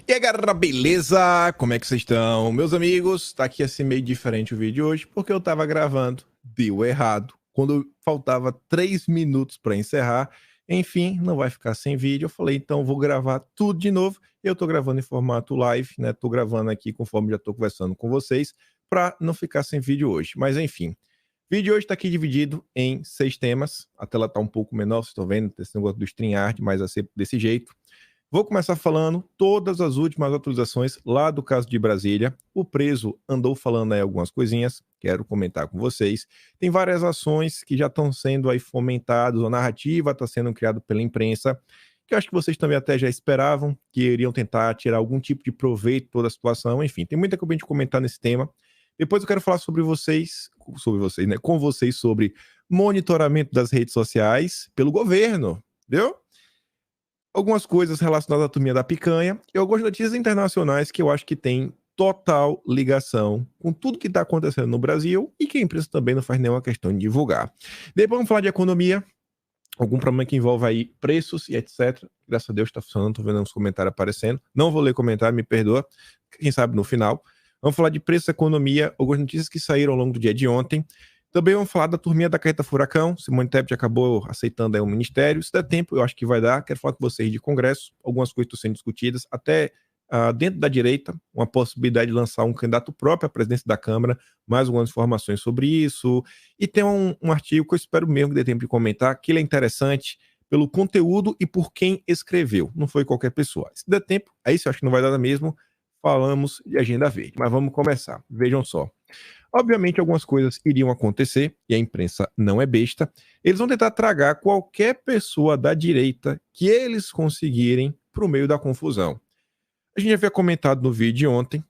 E aí galera, beleza? Como é que vocês estão? Meus amigos, tá aqui assim meio diferente o vídeo de hoje, porque eu tava gravando, deu errado. Quando faltava 3 minutos para encerrar, enfim, não vai ficar sem vídeo. Eu falei, então vou gravar tudo de novo. Eu tô gravando em formato live, né? Tô gravando aqui conforme já tô conversando com vocês, para não ficar sem vídeo hoje. Mas enfim, o vídeo de hoje tá aqui dividido em 6 temas. A tela tá um pouco menor, vocês estão vendo, esse negócio do StreamYard, mas vai ser desse jeito. Vou começar falando todas as últimas atualizações lá do caso de Brasília. O preso andou falando aí algumas coisinhas, quero comentar com vocês. Tem várias ações que já estão sendo aí fomentadas, a narrativa está sendo criada pela imprensa, que eu acho que vocês também até já esperavam, que iriam tentar tirar algum tipo de proveito de toda a situação. Enfim, tem muita coisa pra gente comentar nesse tema. Depois eu quero falar sobre vocês, né, com vocês sobre monitoramento das redes sociais pelo governo, viu? Algumas coisas relacionadas à turminha da picanha e algumas notícias internacionais que eu acho que tem total ligação com tudo que está acontecendo no Brasil e que a imprensa também não faz nenhuma questão de divulgar. Depois vamos falar de economia, algum problema que envolve aí preços e etc. Graças a Deus está funcionando, estou vendo uns comentários aparecendo. Não vou ler comentário, me perdoa, quem sabe no final. Vamos falar de preço, economia, algumas notícias que saíram ao longo do dia de ontem. Também vamos falar da turminha da Carreta Furacão. Simone Tebet acabou aceitando aí um ministério. Se der tempo, eu acho que vai dar. Quero falar com vocês de Congresso. Algumas coisas estão sendo discutidas. Até dentro da direita, uma possibilidade de lançar um candidato próprio à presidência da Câmara. Mais algumas informações sobre isso. E tem um artigo que eu espero mesmo que dê tempo de comentar, que ele é interessante pelo conteúdo e por quem escreveu. Não foi qualquer pessoa. Se der tempo, aí se eu acho que não vai dar mesmo, falamos de agenda verde. Mas vamos começar. Vejam só. Obviamente, algumas coisas iriam acontecer, e a imprensa não é besta. Eles vão tentar tragar qualquer pessoa da direita que eles conseguirem para o meio da confusão. A gente já havia comentado no vídeo de ontem,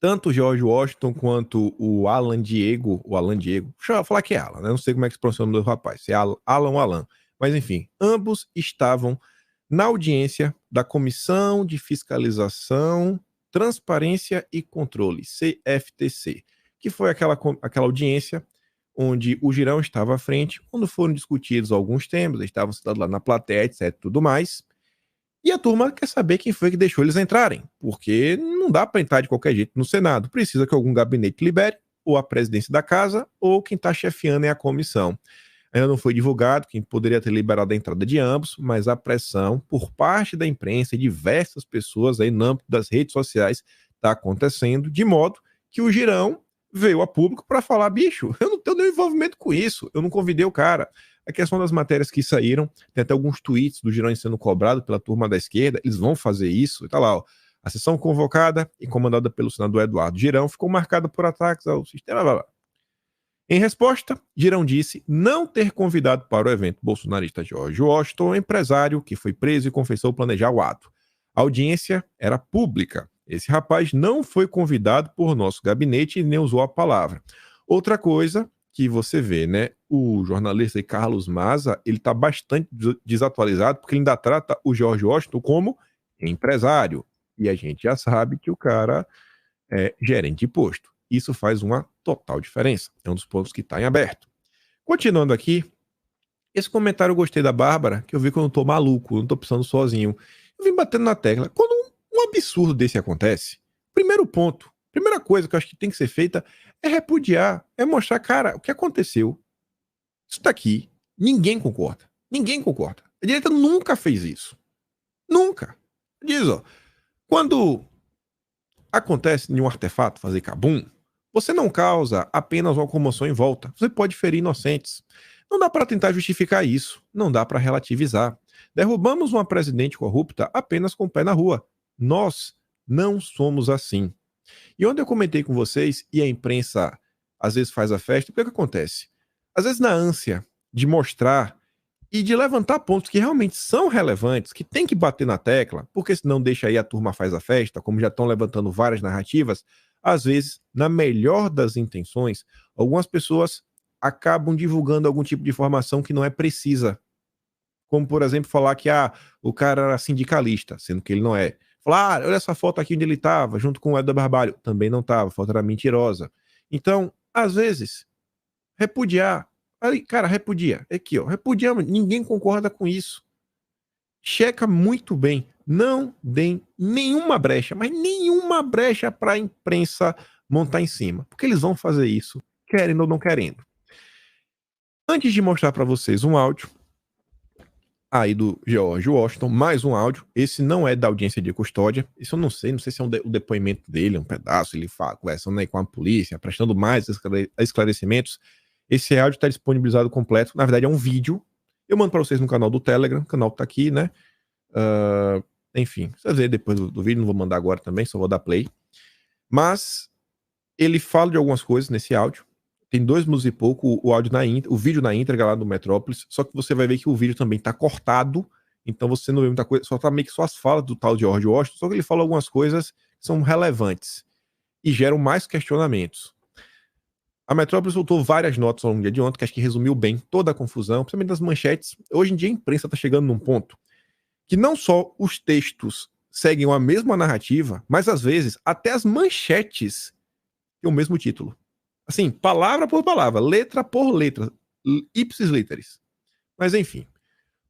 tanto o George Washington quanto o Alan Diego, deixa eu falar que é Alan, né? Não sei como é que se pronuncia o nome do rapaz, se é Alan ou Alan, mas enfim, ambos estavam na audiência da Comissão de Fiscalização, Transparência e Controle, CFTC, que foi aquela audiência onde o Girão estava à frente, quando foram discutidos alguns temas, eles estavam sentados lá na plateia, etc, tudo mais, e a turma quer saber quem foi que deixou eles entrarem, porque não dá para entrar de qualquer jeito no Senado, precisa que algum gabinete libere, ou a presidência da casa, ou quem está chefiando é a comissão. Ainda não foi divulgado quem poderia ter liberado a entrada de ambos, mas a pressão por parte da imprensa e diversas pessoas aí no âmbito das redes sociais está acontecendo, de modo que o Girão veio a público para falar, bicho, eu não tenho nenhum envolvimento com isso, eu não convidei o cara. A questão das matérias que saíram, tem até alguns tweets do Girão sendo cobrado pela turma da esquerda, eles vão fazer isso, e tá lá, ó. A sessão convocada e comandada pelo senador Eduardo Girão ficou marcada por ataques ao sistema. Blá, blá. Em resposta, Girão disse não ter convidado para o evento bolsonarista George Washington, empresário que foi preso e confessou planejar o ato. A audiência era pública. Esse rapaz não foi convidado por nosso gabinete e nem usou a palavra. Outra coisa que você vê, né? O jornalista Carlos Maza, ele está bastante desatualizado, porque ele ainda trata o George Washington como empresário. E a gente já sabe que o cara é gerente de posto. Isso faz uma total diferença. É um dos pontos que está em aberto. Continuando aqui, esse comentário eu gostei da Bárbara, que eu vi que eu não tô maluco, eu não tô pensando sozinho. Eu vim batendo na tecla. Quando um absurdo desse acontece, primeiro ponto, primeira coisa que eu acho que tem que ser feita é repudiar, é mostrar, cara, o que aconteceu. Isso tá aqui. Ninguém concorda. Ninguém concorda. A direita nunca fez isso. Nunca. Diz, ó, quando acontece em um artefato fazer cabum, você não causa apenas uma comoção em volta. Você pode ferir inocentes. Não dá para tentar justificar isso. Não dá para relativizar. Derrubamos uma presidente corrupta apenas com o pé na rua. Nós não somos assim. E onde eu comentei com vocês, e a imprensa às vezes faz a festa, o que acontece? Às vezes na ânsia de mostrar e de levantar pontos que realmente são relevantes, que tem que bater na tecla, porque senão deixa aí a turma faz a festa, como já estão levantando várias narrativas, às vezes, na melhor das intenções, algumas pessoas acabam divulgando algum tipo de informação que não é precisa. Como, por exemplo, falar que o cara era sindicalista, sendo que ele não é. Falar, olha essa foto aqui onde ele estava, junto com o Eda Barbalho. Também não estava, a foto era mentirosa. Então, às vezes, repudiar. Aí, cara, repudia. É aqui, ó. Repudiamos. Ninguém concorda com isso. Checa muito bem. Não deem nenhuma brecha, mas nenhuma brecha para a imprensa montar em cima, porque eles vão fazer isso, querendo ou não querendo. Antes de mostrar para vocês um áudio aí do George Washington, mais um áudio. Esse não é da audiência de custódia. Isso eu não sei se é o depoimento dele, um pedaço, ele conversando aí com a polícia, prestando mais esclarecimentos. Esse áudio está disponibilizado completo. Na verdade, é um vídeo. Eu mando para vocês no canal do Telegram. O canal tá aqui, né? Enfim, vocês verem depois do vídeo. Não vou mandar agora também, só vou dar play. Mas ele fala de algumas coisas nesse áudio. Tem 2 minutos e pouco o vídeo na íntegra lá do Metrópolis, só que você vai ver que o vídeo também tá cortado, então você não vê muita coisa, só tá meio que só as falas do tal de George Washington, só que ele fala algumas coisas que são relevantes e geram mais questionamentos. A Metrópolis soltou várias notas ao longo do dia de ontem, que acho que resumiu bem toda a confusão, principalmente das manchetes. Hoje em dia a imprensa tá chegando num ponto que não só os textos seguem a mesma narrativa, mas às vezes até as manchetes têm o mesmo título. Assim, palavra por palavra, letra por letra, ipsis literis. Mas enfim,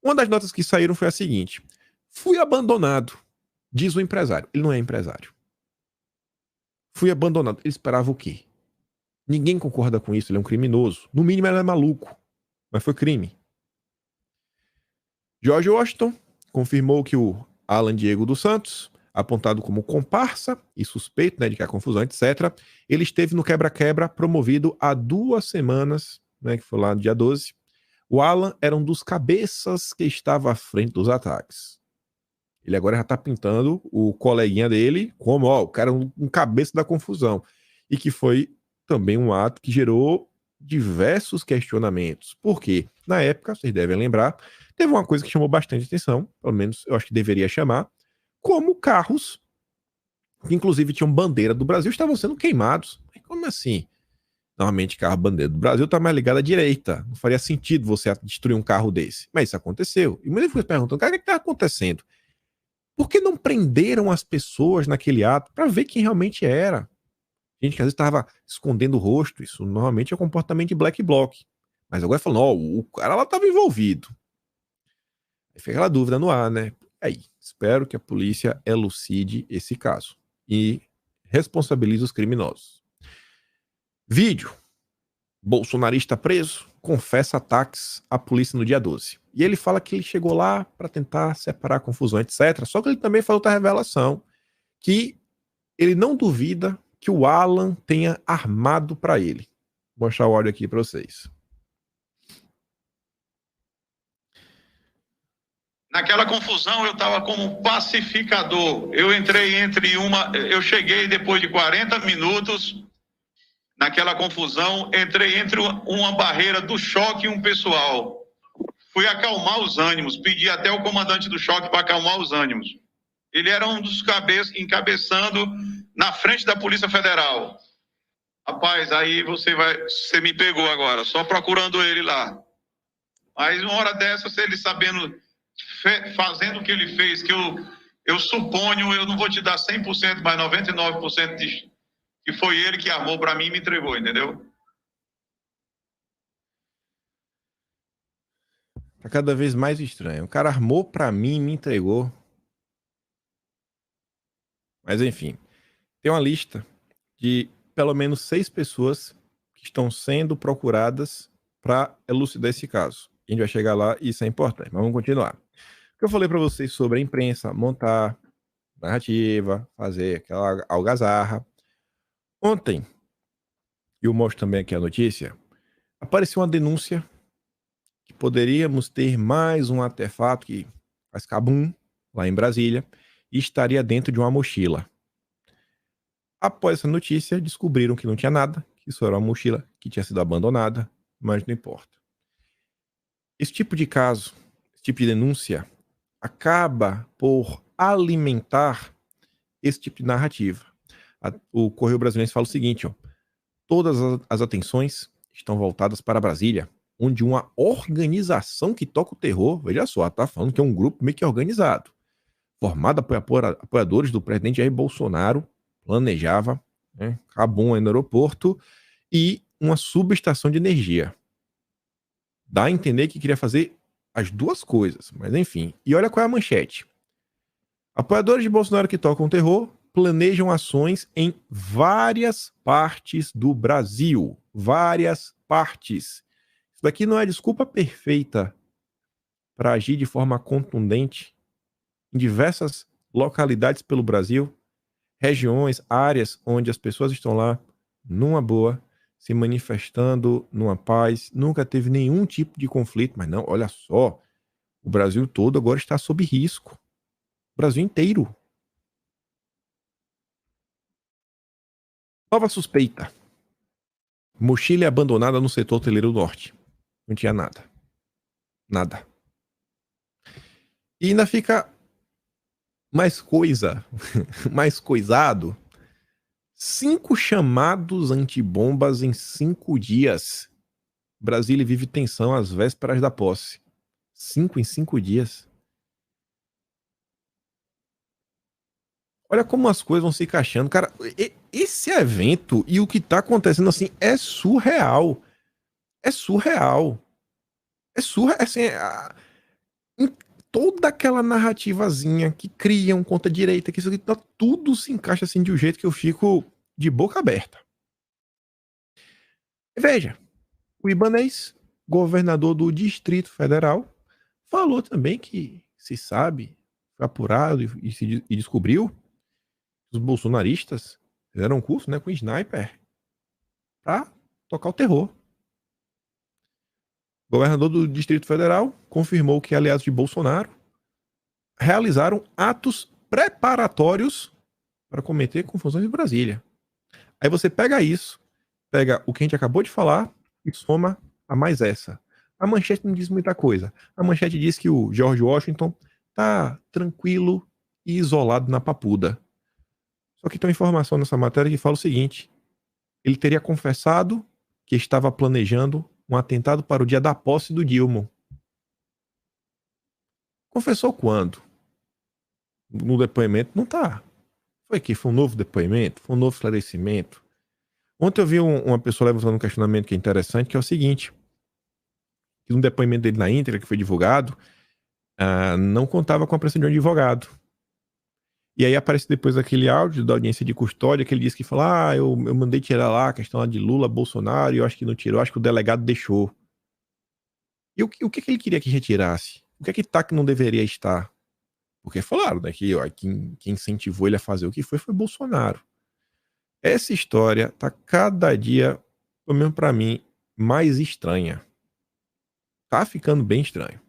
uma das notas que saíram foi a seguinte: fui abandonado, diz o empresário. Ele não é empresário. Fui abandonado. Ele esperava o quê? Ninguém concorda com isso, ele é um criminoso. No mínimo, ele é maluco, mas foi crime. George Washington confirmou que o Alan Diego dos Santos, apontado como comparsa e suspeito, né, de que há confusão, etc., ele esteve no quebra-quebra promovido há 2 semanas, né, que foi lá no dia 12. O Alan era um dos cabeças que estava à frente dos ataques. Ele agora já está pintando o coleguinha dele como, ó, o cara um cabeça da confusão. E que foi também um ato que gerou diversos questionamentos. Por quê? Na época, vocês devem lembrar, teve uma coisa que chamou bastante atenção, pelo menos eu acho que deveria chamar, como carros, que inclusive tinham bandeira do Brasil, estavam sendo queimados. Como assim? Normalmente, carro bandeira do Brasil está mais ligado à direita. Não faria sentido você destruir um carro desse. Mas isso aconteceu. E muita gente perguntando, cara, o que está acontecendo? Por que não prenderam as pessoas naquele ato para ver quem realmente era? Gente que às vezes estava escondendo o rosto. Isso normalmente é comportamento de black bloc. Mas agora falando, ó, o cara lá estava envolvido. Aí fica aquela dúvida no ar, né? Aí, espero que a polícia elucide esse caso e responsabilize os criminosos. Vídeo. Bolsonarista preso, confessa ataques à polícia no dia 12. E ele fala que ele chegou lá para tentar separar a confusão, etc. Só que ele também faz outra revelação, que ele não duvida que o Alan tenha armado para ele. Vou mostrar o áudio aqui para vocês. Naquela confusão eu estava como pacificador. Eu cheguei depois de 40 minutos naquela confusão, entrei entre uma barreira do choque e um pessoal. Fui acalmar os ânimos, pedi até o comandante do choque para acalmar os ânimos. Ele era um dos encabeçando na frente da Polícia Federal. Rapaz, aí você me pegou agora, só procurando ele lá. Mas uma hora dessa, ele sabendo, fazendo o que ele fez, que eu suponho, eu não vou te dar 100%, mas 99% que foi ele que armou para mim e me entregou, entendeu? Tá cada vez mais estranho. O cara armou para mim e me entregou. Mas enfim, tem uma lista de pelo menos 6 pessoas que estão sendo procuradas para elucidar esse caso. A gente vai chegar lá e isso é importante, mas vamos continuar. O que eu falei para vocês sobre a imprensa montar narrativa, fazer aquela algazarra. Ontem, e eu mostro também aqui a notícia, apareceu uma denúncia que poderíamos ter mais um artefato que faz cabum lá em Brasília e estaria dentro de uma mochila. Após essa notícia, descobriram que não tinha nada, que isso era uma mochila que tinha sido abandonada, mas não importa. Esse tipo de caso, esse tipo de denúncia, acaba por alimentar esse tipo de narrativa. O Correio Brasiliense fala o seguinte, ó, todas as atenções estão voltadas para Brasília, onde uma organização que toca o terror, veja só, tá falando que é um grupo meio que organizado, formado por apoiadores do presidente Jair Bolsonaro, planejava, né, cabum aí no aeroporto e uma subestação de energia. Dá a entender que queria fazer as duas coisas, mas enfim. E olha qual é a manchete. Apoiadores de Bolsonaro que tocam terror planejam ações em várias partes do Brasil. Várias partes. Isso daqui não é desculpa perfeita para agir de forma contundente em diversas localidades pelo Brasil, regiões, áreas onde as pessoas estão lá numa boa, se manifestando numa paz, nunca teve nenhum tipo de conflito, mas não, olha só, o Brasil todo agora está sob risco. O Brasil inteiro. Nova suspeita. Mochila abandonada no setor hoteleiro norte. Não tinha nada. Nada. E ainda fica mais coisa, mais coisado. 5 chamados antibombas em 5 dias. Brasília vive tensão às vésperas da posse. 5 em 5 dias. Olha como as coisas vão se encaixando. Cara, esse evento e o que tá acontecendo assim é surreal. É surreal. É surreal. Assim, toda aquela narrativazinha que criam contra a direita, que isso aqui, tudo se encaixa assim de um jeito que eu fico de boca aberta. Veja, o Ibanez, governador do Distrito Federal, falou também que se sabe, foi apurado e descobriu que os bolsonaristas fizeram um curso, né, com sniper para tocar o terror. O governador do Distrito Federal confirmou que aliados de Bolsonaro realizaram atos preparatórios para cometer confusões em Brasília. Aí você pega isso, pega o que a gente acabou de falar e soma a mais essa. A manchete não diz muita coisa. A manchete diz que o George Washington tá tranquilo e isolado na Papuda. Só que tem uma informação nessa matéria que fala o seguinte: ele teria confessado que estava planejando um atentado para o dia da posse do Dilma. Confessou quando? No depoimento não tá. Foi que foi um novo depoimento, foi um novo esclarecimento. Ontem eu vi uma pessoa levantando um questionamento que é interessante, que é o seguinte: que no depoimento dele na íntegra, que foi divulgado, não contava com a presença de um advogado. E aí aparece depois aquele áudio da audiência de custódia, que ele disse que fala: eu mandei tirar lá a questão lá de Lula, Bolsonaro, e eu acho que não tirou, acho que o delegado deixou. E o que ele queria que retirasse? O que é que tá que não deveria estar? Porque falaram, né, que quem incentivou ele a fazer o que foi Bolsonaro. Essa história tá cada dia, pelo menos pra mim, mais estranha. Tá ficando bem estranho.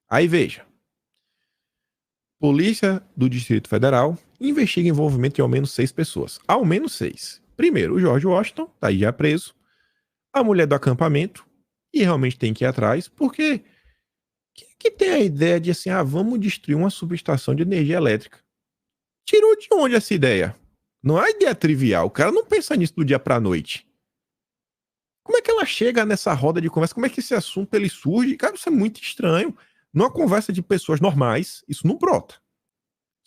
Aí veja. Polícia do Distrito Federal investiga envolvimento de ao menos 6 pessoas. Ao menos 6. Primeiro, o George Washington, tá aí já preso. A mulher do acampamento, e realmente tem que ir atrás, porque quem é que tem a ideia de assim, vamos destruir uma subestação de energia elétrica? Tirou de onde essa ideia? Não é ideia trivial, o cara não pensa nisso do dia pra noite. Como é que ela chega nessa roda de conversa? Como é que esse assunto ele surge? Cara, isso é muito estranho. Numa conversa de pessoas normais, isso não brota.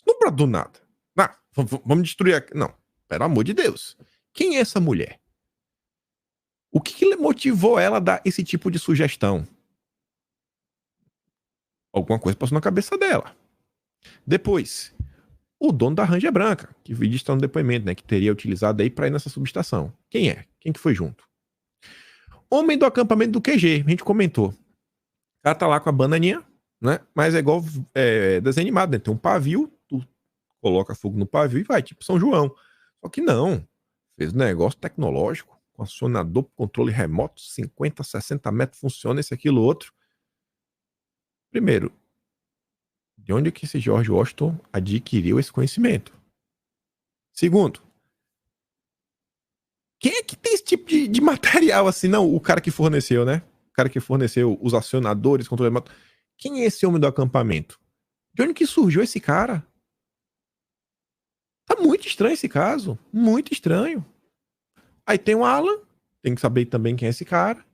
Não brota do nada. Vamos destruir aqui. Não, pelo amor de Deus. Quem é essa mulher? O que motivou ela a dar esse tipo de sugestão? Alguma coisa passou na cabeça dela. Depois, o dono da Ranger Branca, que vídeo está no depoimento, né, que teria utilizado aí para ir nessa subestação. Quem é? Quem que foi junto? Homem do acampamento do QG, a gente comentou. O cara tá lá com a bananinha, né? Mas é igual desenho animado, né? Tem um pavio, tu coloca fogo no pavio e vai, tipo São João. Só que não. Fez um negócio tecnológico, com acionador, controle remoto, 50, 60 metros, funciona esse, aquilo, outro. Primeiro, de onde é que esse George Washington adquiriu esse conhecimento? Segundo, quem é que tem esse tipo de material assim? Não, o cara que forneceu, né? O cara que forneceu os acionadores, controle remoto. Quem é esse homem do acampamento? De onde que surgiu esse cara? Tá muito estranho esse caso. Muito estranho. Aí tem o Alan, tem que saber também quem é esse cara.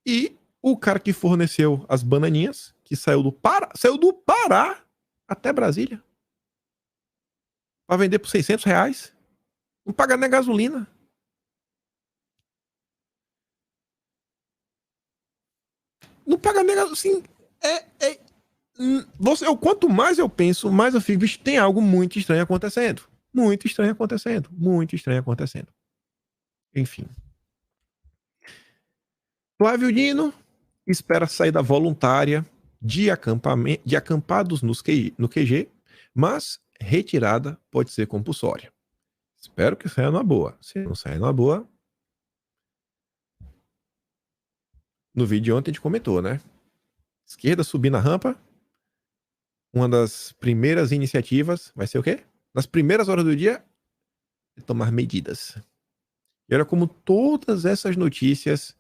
E o cara que forneceu as bananinhas, que saiu do Pará até Brasília. Pra vender por R$ 600. Não paga nem gasolina. Não paga nem gasolina. Assim, Quanto mais eu penso, mais eu fico, bicho, tem algo muito estranho acontecendo. Muito estranho acontecendo. Muito estranho acontecendo. Enfim. Flávio Dino espera saída voluntária de acampados no QG, mas retirada pode ser compulsória. Espero que saia na boa. Se não sair na boa, no vídeo de ontem a gente comentou, né? Esquerda subir na rampa. Uma das primeiras iniciativas vai ser o quê? Nas primeiras horas do dia, tomar medidas. E olha como todas essas notícias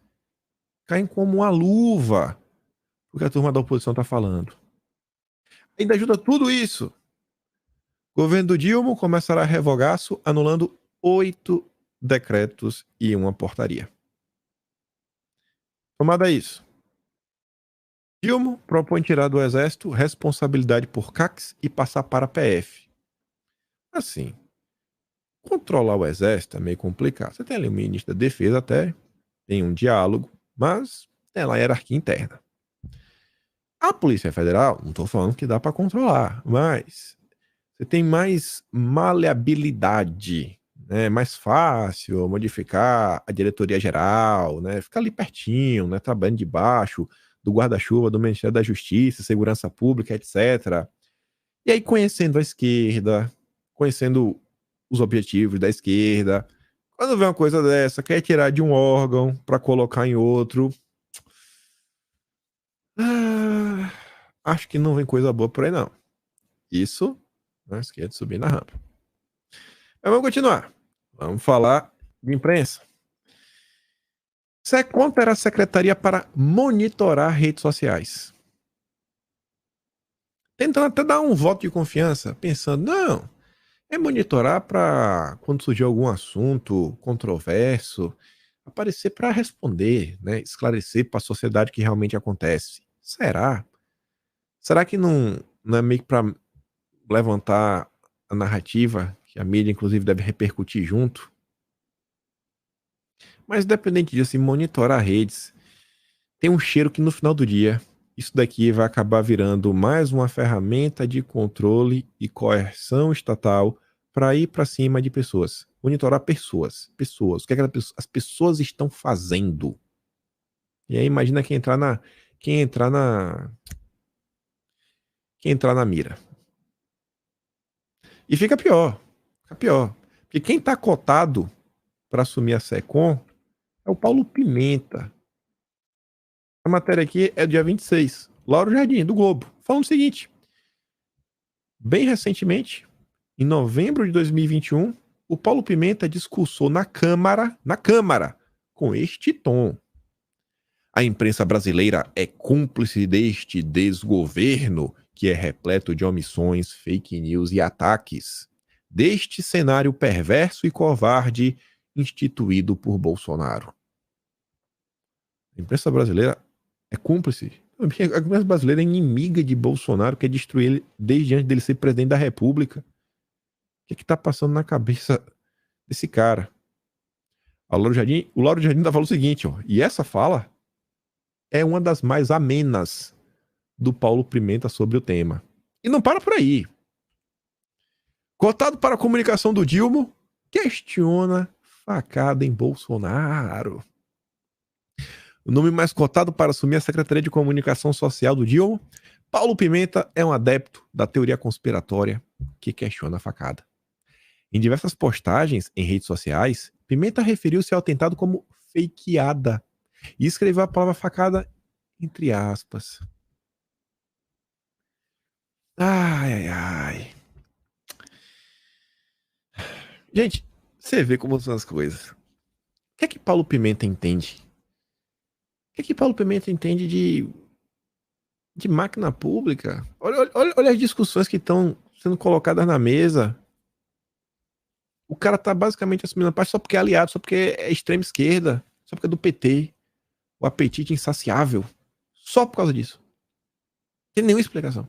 caem como uma luva o que a turma da oposição está falando. Ainda ajuda tudo isso. O governo do Dilma começará revogaço, anulando 8 decretos e uma portaria. Tomada isso. Dilma propõe tirar do Exército responsabilidade por CACs e passar para a PF. Assim, controlar o Exército é meio complicado. Você tem ali o ministro da Defesa até, tem um diálogo, mas é lá a hierarquia interna. A Polícia Federal, não estou falando que dá para controlar, mas você tem mais maleabilidade, né? É mais fácil modificar a diretoria geral, né? Ficar ali pertinho, né? Trabalhando debaixo do guarda-chuva do Ministério da Justiça, Segurança Pública, etc. E aí, conhecendo a esquerda, conhecendo os objetivos da esquerda, quando vê uma coisa dessa, quer tirar de um órgão para colocar em outro, acho que não vem coisa boa por aí, não. Isso, não esquerda de subir na rampa. Mas vamos continuar. Vamos falar de imprensa. SECOM terá secretaria para monitorar redes sociais. Tentando até dar um voto de confiança, pensando, não, é monitorar para quando surgir algum assunto controverso, aparecer para responder, né, esclarecer para a sociedade o que realmente acontece. Será? Será que não é meio que para levantar a narrativa, que a mídia inclusive deve repercutir junto? Mas independente disso, monitorar redes, tem um cheiro que no final do dia, isso daqui vai acabar virando mais uma ferramenta de controle e coerção estatal para ir para cima de pessoas. Monitorar pessoas. O que, as pessoas estão fazendo. E aí imagina quem entrar na mira. E fica pior. Porque quem está cotado para assumir a SECOM é o Paulo Pimenta. A matéria aqui é do dia 26. Lauro Jardim, do Globo. Falando o seguinte. Bem recentemente, em novembro de 2021, o Paulo Pimenta discursou na Câmara, com este tom. A imprensa brasileira é cúmplice deste desgoverno que é repleto de omissões, fake news e ataques. Deste cenário perverso e covarde instituído por Bolsonaro. A imprensa brasileira é cúmplice. A imprensa brasileira é inimiga de Bolsonaro, quer destruir ele desde antes dele ser presidente da República. O que está passando na cabeça desse cara? O Lauro Jardim ainda falou o seguinte, ó, e essa fala é uma das mais amenas do Paulo Pimenta sobre o tema. E não para por aí. Cotado para a comunicação do Dilma, questiona facada em Bolsonaro. O nome mais cotado para assumir a Secretaria de Comunicação Social do Dilma, Paulo Pimenta é um adepto da teoria conspiratória que questiona a facada. Em diversas postagens em redes sociais, Pimenta referiu-se ao atentado como fakeada e escreveu a palavra facada entre aspas. Ai. Gente, você vê como são as coisas. O que é que Paulo Pimenta entende? O que é que Paulo Pimenta entende de máquina pública? Olha as discussões que estão sendo colocadas na mesa. O cara tá basicamente assumindo a parte só porque é aliado, só porque é extrema esquerda, só porque é do PT. O apetite insaciável. Só por causa disso. Não tem nenhuma explicação.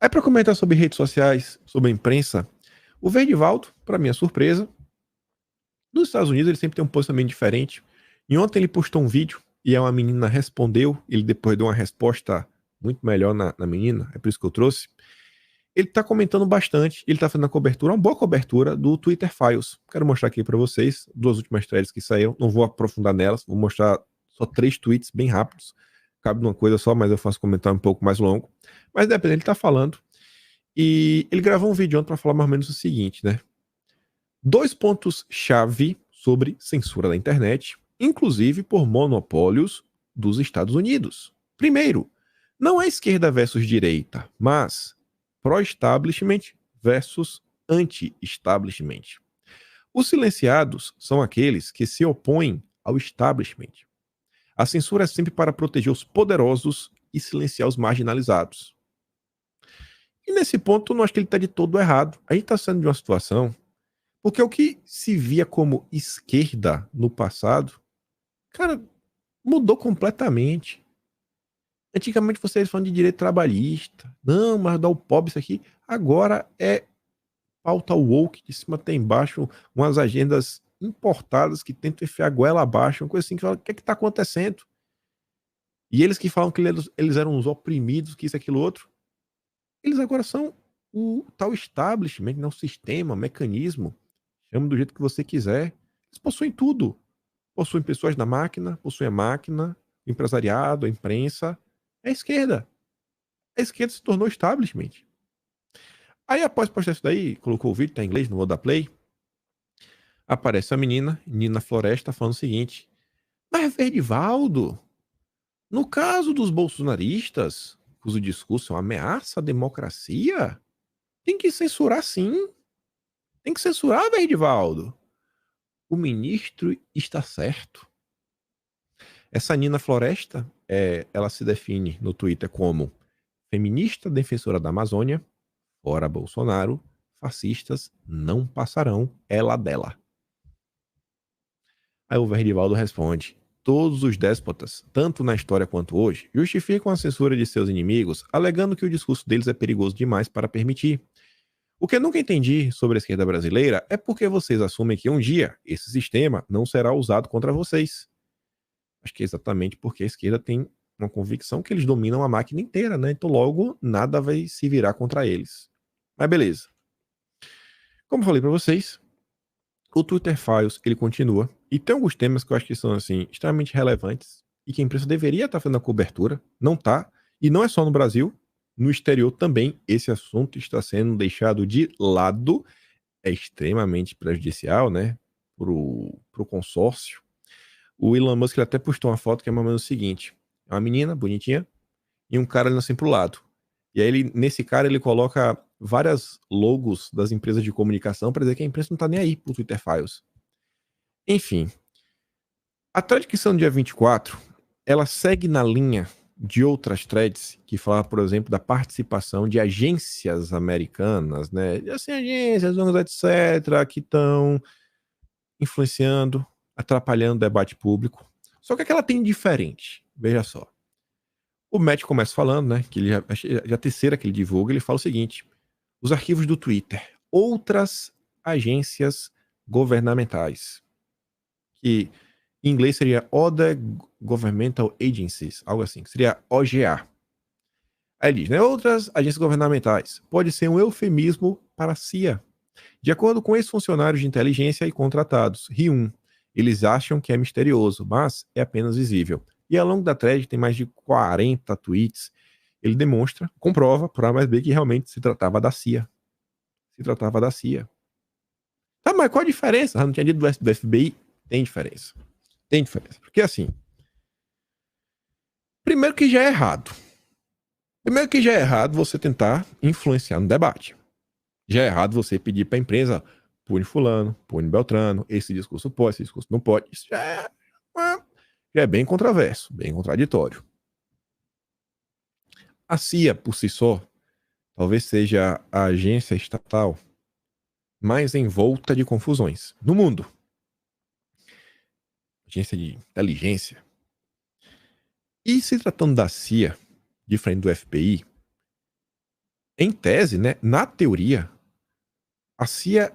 Aí, para comentar sobre redes sociais, sobre a imprensa, o Verdivaldo, para minha surpresa, nos Estados Unidos ele sempre tem um posicionamento diferente. E ontem ele postou um vídeo e uma menina respondeu, ele depois deu uma resposta muito melhor na menina, é por isso que eu trouxe. Ele tá comentando bastante, ele tá fazendo a cobertura, uma boa cobertura do Twitter Files. Quero mostrar aqui para vocês, 2 últimas threads que saíram, não vou aprofundar nelas, vou mostrar só 3 tweets bem rápidos. Cabe numa coisa só, mas eu faço comentário um pouco mais longo. Mas depende, ele tá falando. E ele gravou um vídeo ontem para falar mais ou menos o seguinte, né? 2 pontos-chave sobre censura da internet, inclusive por monopólios dos Estados Unidos. Primeiro, não é esquerda versus direita, mas pró-establishment versus anti-establishment. Os silenciados são aqueles que se opõem ao establishment. A censura é sempre para proteger os poderosos e silenciar os marginalizados. E nesse ponto, eu não acho que ele está de todo errado. A gente está saindo de uma situação, porque o que se via como esquerda no passado, cara, mudou completamente. Antigamente vocês falam de direito trabalhista. Não, mas dá o pobre isso aqui. Agora é pauta woke, de cima até embaixo, umas agendas importadas que tentam enfiar a goela abaixo, uma coisa assim que fala, o que é que tá acontecendo? E eles que falam que eles eram os oprimidos, que isso, aquilo, outro, eles agora são o tal establishment, não sistema, mecanismo, chama do jeito que você quiser. Eles possuem tudo. Possuem pessoas na máquina, possuem a máquina, o empresariado, a imprensa. É a esquerda. A esquerda se tornou establishment. Aí, após postar isso daí, colocou o vídeo, tá em inglês, não vou dar play. Aparece a menina, Nina Floresta, falando o seguinte: mas, Verdivaldo, no caso dos bolsonaristas, cujo discurso é uma ameaça à democracia, tem que censurar sim. Tem que censurar, Verdivaldo. O ministro está certo. Essa Nina Floresta, ela se define no Twitter como feminista defensora da Amazônia, fora Bolsonaro, fascistas não passarão, ela dela. Aí o Verdivaldo responde: todos os déspotas, tanto na história quanto hoje, justificam a censura de seus inimigos, alegando que o discurso deles é perigoso demais para permitir. O que eu nunca entendi sobre a esquerda brasileira é porque vocês assumem que um dia esse sistema não será usado contra vocês. Acho que é exatamente porque a esquerda tem uma convicção que eles dominam a máquina inteira, né? Então logo nada vai se virar contra eles. Mas beleza. Como eu falei para vocês, o Twitter Files, ele continua. E tem alguns temas que eu acho que são, assim, extremamente relevantes e que a imprensa deveria estar fazendo a cobertura. Não tá. E não é só no Brasil. No exterior também esse assunto está sendo deixado de lado. É extremamente prejudicial, né? Pro consórcio. O Elon Musk ele até postou uma foto que é mais ou menos o seguinte: é uma menina bonitinha e um cara ali assim pro lado. E aí nesse cara ele coloca várias logos das empresas de comunicação para dizer que a imprensa não tá nem aí pro Twitter Files. Enfim, a thread que são no dia 24, ela segue na linha de outras threads que falam, por exemplo, da participação de agências americanas, né? Assim, agências, etc., que estão influenciando, atrapalhando o debate público. Só que aquela tem diferente. Veja só. O Matt começa falando, né? Que ele já a terceira que ele divulga, ele fala o seguinte: os arquivos do Twitter, outras agências governamentais, que em inglês seria Other Governmental Agencies, algo assim, que seria OGA. Aí ele diz, né? Outras agências governamentais. Pode ser um eufemismo para a CIA. De acordo com ex-funcionários de inteligência e contratados, RI1, eles acham que é misterioso, mas é apenas visível. E ao longo da thread tem mais de 40 tweets. Ele demonstra, comprova, por A mais B, que realmente se tratava da CIA. Se tratava da CIA. Tá, mas qual a diferença? Não tinha dito do FBI? Tem diferença. Tem diferença. Porque assim, primeiro que já é errado. Primeiro que já é errado você tentar influenciar no debate. Já é errado você pedir para a empresa: pune fulano, pune Beltrano, esse discurso pode, esse discurso não pode. Isso já é bem controverso, bem contraditório. A CIA, por si só, talvez seja a agência estatal mais envolta de confusões no mundo. Agência de inteligência. E se tratando da CIA, diferente do FBI, em tese, né, na teoria, a CIA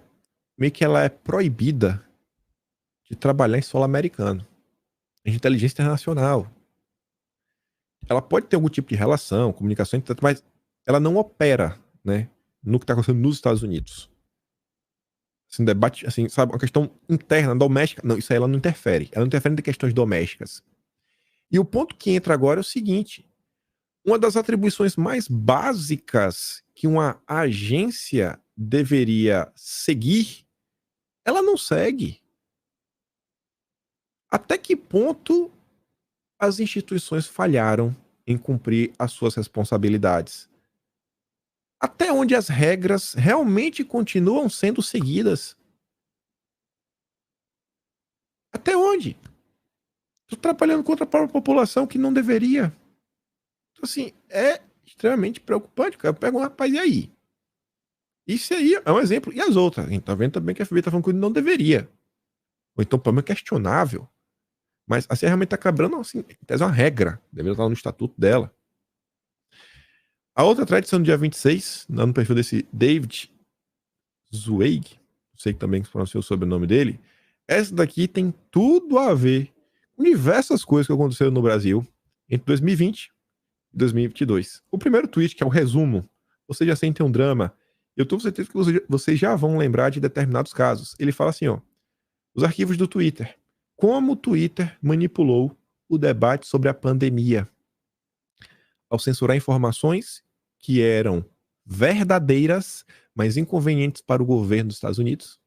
meio que ela é proibida de trabalhar em solo americano, de inteligência internacional. ela pode ter algum tipo de relação, comunicação, etc, mas ela não opera, né, no que está acontecendo nos Estados Unidos. Assim, debate, assim, sabe, uma questão interna, doméstica, não, isso aí ela não interfere. Ela não interfere em questões domésticas. E o ponto que entra agora é o seguinte: uma das atribuições mais básicas que uma agência deveria seguir, ela não segue. Até que ponto as instituições falharam em cumprir as suas responsabilidades? Até onde as regras realmente continuam sendo seguidas? Até onde? Estou trabalhando contra a própria população que não deveria. Então, assim, é extremamente preocupante. Eu pego um rapaz, e aí? Isso aí é um exemplo. E as outras? A gente tá vendo também que a FBI tá falando que não deveria. Ou então, pelo menos questionável. Mas assim, realmente tá quebrando, assim, é uma regra. Deveria estar no estatuto dela. A outra tradição do dia 26, no perfil desse David Zweig, não sei também que pronunciou o sobrenome dele, essa daqui tem tudo a ver com diversas coisas que aconteceram no Brasil entre 2020 e 2022. O primeiro tweet, que é o resumo, você já sente um drama, eu tenho certeza que vocês já vão lembrar de determinados casos. Ele fala assim, ó, os arquivos do Twitter. Como o Twitter manipulou o debate sobre a pandemia ao censurar informações que eram verdadeiras, mas inconvenientes para o governo dos Estados Unidos.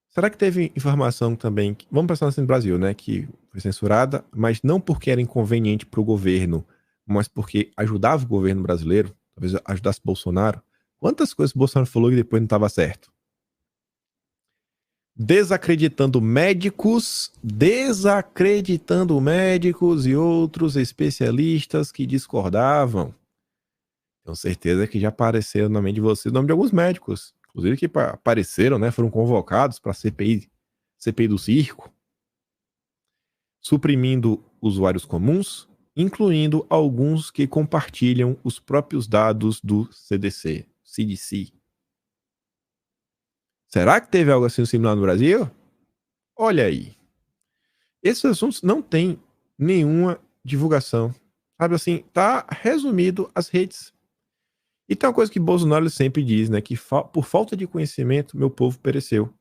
Será que teve informação também, vamos pensar assim no Brasil, né, que foi censurada, mas não porque era inconveniente para o governo, mas porque ajudava o governo brasileiro, talvez ajudasse Bolsonaro? Quantas coisas o Bolsonaro falou que depois não estava certo? Desacreditando médicos e outros especialistas que discordavam. Tenho certeza que já apareceram no nome de vocês o nome de alguns médicos, inclusive que apareceram, né, foram convocados para a CPI do circo, suprimindo usuários comuns, incluindo alguns que compartilham os próprios dados do CDC. Será que teve algo assim similar no Brasil? Olha aí. Esses assuntos não têm nenhuma divulgação. Sabe assim, tá resumido as redes. E tem uma coisa que Bolsonaro sempre diz, né? Que por falta de conhecimento, meu povo pereceu.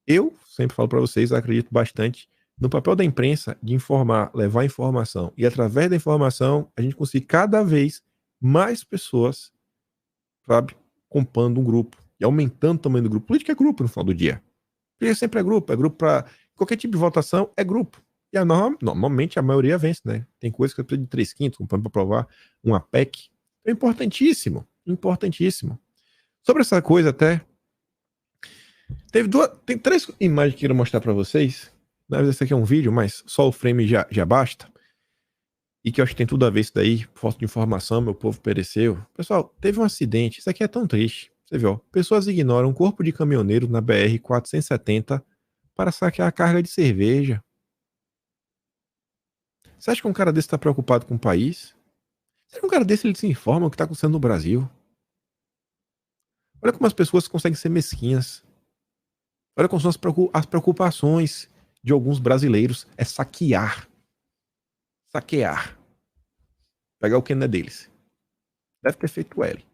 Eu sempre falo para vocês, acredito bastante no papel da imprensa de informar, levar informação. E através da informação, a gente conseguir cada vez mais pessoas, sabe, compondo um grupo. E aumentando o tamanho do grupo. Política é grupo no final do dia. Política sempre é grupo para qualquer tipo de votação, é grupo. E normalmente a maioria vence, né? Tem coisas que precisa de 3/5 para aprovar uma PEC. É importantíssimo. Importantíssimo. Sobre essa coisa até, tem 3 imagens que eu quero mostrar para vocês. Na verdade, esse aqui é um vídeo, mas só o frame já basta. E que eu acho que tem tudo a ver isso daí. Falta de informação, meu povo pereceu. Pessoal, teve um acidente. Isso aqui é tão triste. Você viu, ó, pessoas ignoram um corpo de caminhoneiro na BR-470 para saquear a carga de cerveja. Você acha que um cara desse está preocupado com o país? Será que um cara desse ele se informa o que está acontecendo no Brasil? Olha como as pessoas conseguem ser mesquinhas. Olha como são as preocupações de alguns brasileiros. É saquear. Saquear. Pegar o que não é deles. Deve ter feito o L.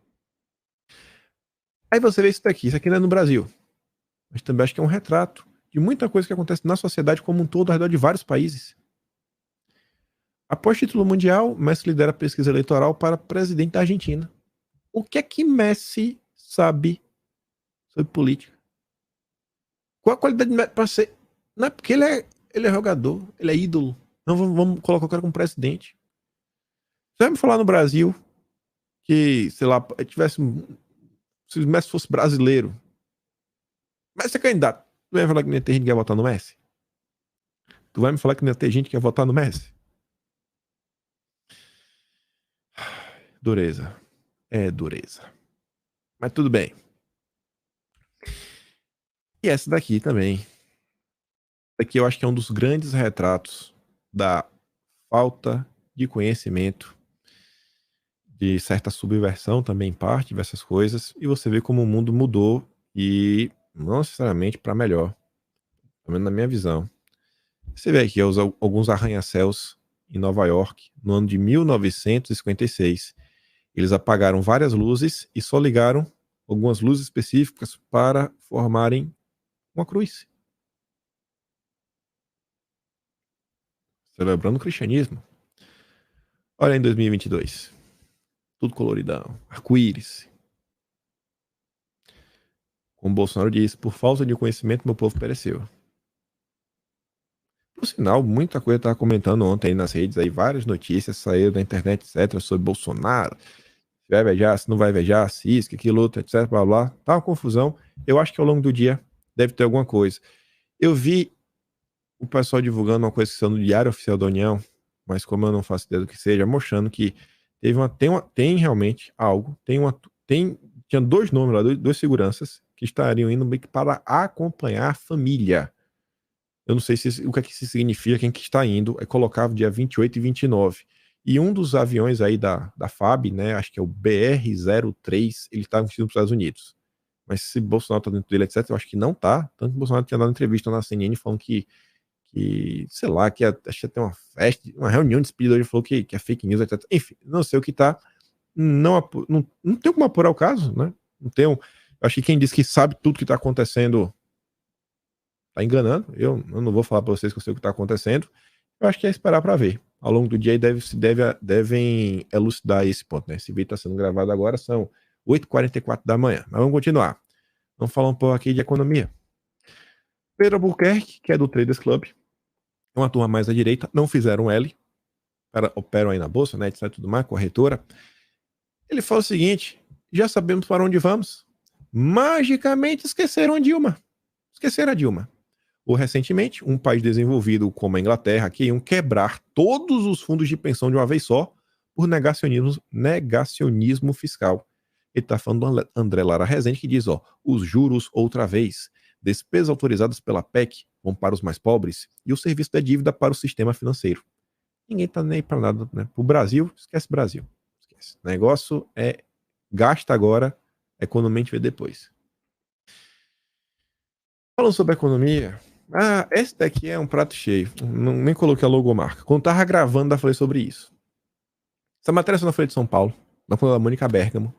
Aí você vê isso daqui. Isso aqui não é no Brasil. Mas também acho que é um retrato de muita coisa que acontece na sociedade como um todo, ao redor de vários países. Após título mundial, Messi lidera a pesquisa eleitoral para presidente da Argentina. O que é que Messi sabe sobre política? Qual a qualidade de Messi para ser? Não é porque ele é jogador, ele é ídolo. Não vamos colocar o cara como presidente. Você vai me falar no Brasil que, sei lá, se o Messi fosse brasileiro, Messi é candidato. Tu vai me falar que não ia ter gente que ia votar no Messi? Tu vai me falar que não ia ter gente que ia votar no Messi? Dureza. É dureza. Mas tudo bem. E essa daqui também. Aqui eu acho que é um dos grandes retratos da falta de conhecimento, de certa subversão também, parte dessas coisas. E você vê como o mundo mudou e não necessariamente para melhor. Pelo menos na minha visão. Você vê aqui alguns arranha-céus em Nova York, no ano de 1956. Eles apagaram várias luzes e só ligaram algumas luzes específicas para formarem uma cruz. Celebrando o cristianismo. Olha em 2022. Tudo coloridão. Arco-íris. Como Bolsonaro disse, por falta de conhecimento, meu povo pereceu. Por sinal, muita coisa estava comentando ontem aí nas redes, aí várias notícias saíram da internet, etc, sobre Bolsonaro. Se vai viajar, se não vai viajar, se isso, que aquilo, outro, etc, blá, blá. Tá uma confusão. Eu acho que ao longo do dia deve ter alguma coisa. Eu vi o pessoal divulgando uma coisa que saiu no Diário Oficial da União, mas como eu não faço ideia do que seja, mostrando que tem realmente algo, tinha 2 nomes lá, 2 seguranças que estariam indo meio que para acompanhar a família. Eu não sei o que é que isso significa, quem que está indo, é colocar dia 28 e 29. E um dos aviões aí da FAB, né, acho que é o BR-03, ele está investido nos Estados Unidos. Mas se Bolsonaro está dentro dele, etc., eu acho que não tá. Tanto que Bolsonaro tinha dado entrevista na CNN falando que sei lá, que acho que ia ter uma festa, uma reunião de despedida, ele falou que é fake news, etc. Enfim, não sei o que tá. Não tem como apurar o caso, né? Não tem. Acho que quem diz que sabe tudo que tá acontecendo tá enganando. Eu não vou falar para vocês que eu sei o que tá acontecendo. Eu acho que é esperar para ver. Ao longo do dia aí devem elucidar esse ponto, né? Esse vídeo tá sendo gravado agora, são 8h44 da manhã. Mas vamos continuar. Vamos falar um pouco aqui de economia. Pedro Albuquerque, que é do Traders Club, é uma turma mais à direita, não fizeram L, operam aí na bolsa, né, etc, tudo mais, corretora. Ele fala o seguinte: já sabemos para onde vamos. Magicamente esqueceram a Dilma. Esqueceram a Dilma. Ou recentemente, um país desenvolvido como a Inglaterra queriam quebrar todos os fundos de pensão de uma vez só por negacionismo fiscal. Ele está falando do André Lara Rezende, que diz, ó, os juros outra vez, despesas autorizadas pela PEC vão para os mais pobres e o serviço da dívida para o sistema financeiro. Ninguém tá nem para nada, né? Pro Brasil, esquece Brasil. Esquece. O negócio é gasta agora, economia a gente vê depois. Falando sobre economia, esse daqui é um prato cheio. Nem coloquei a logomarca. Quando tava gravando, eu falei sobre isso. Essa matéria só na Folha de São Paulo, na coluna da Mônica Bergamo.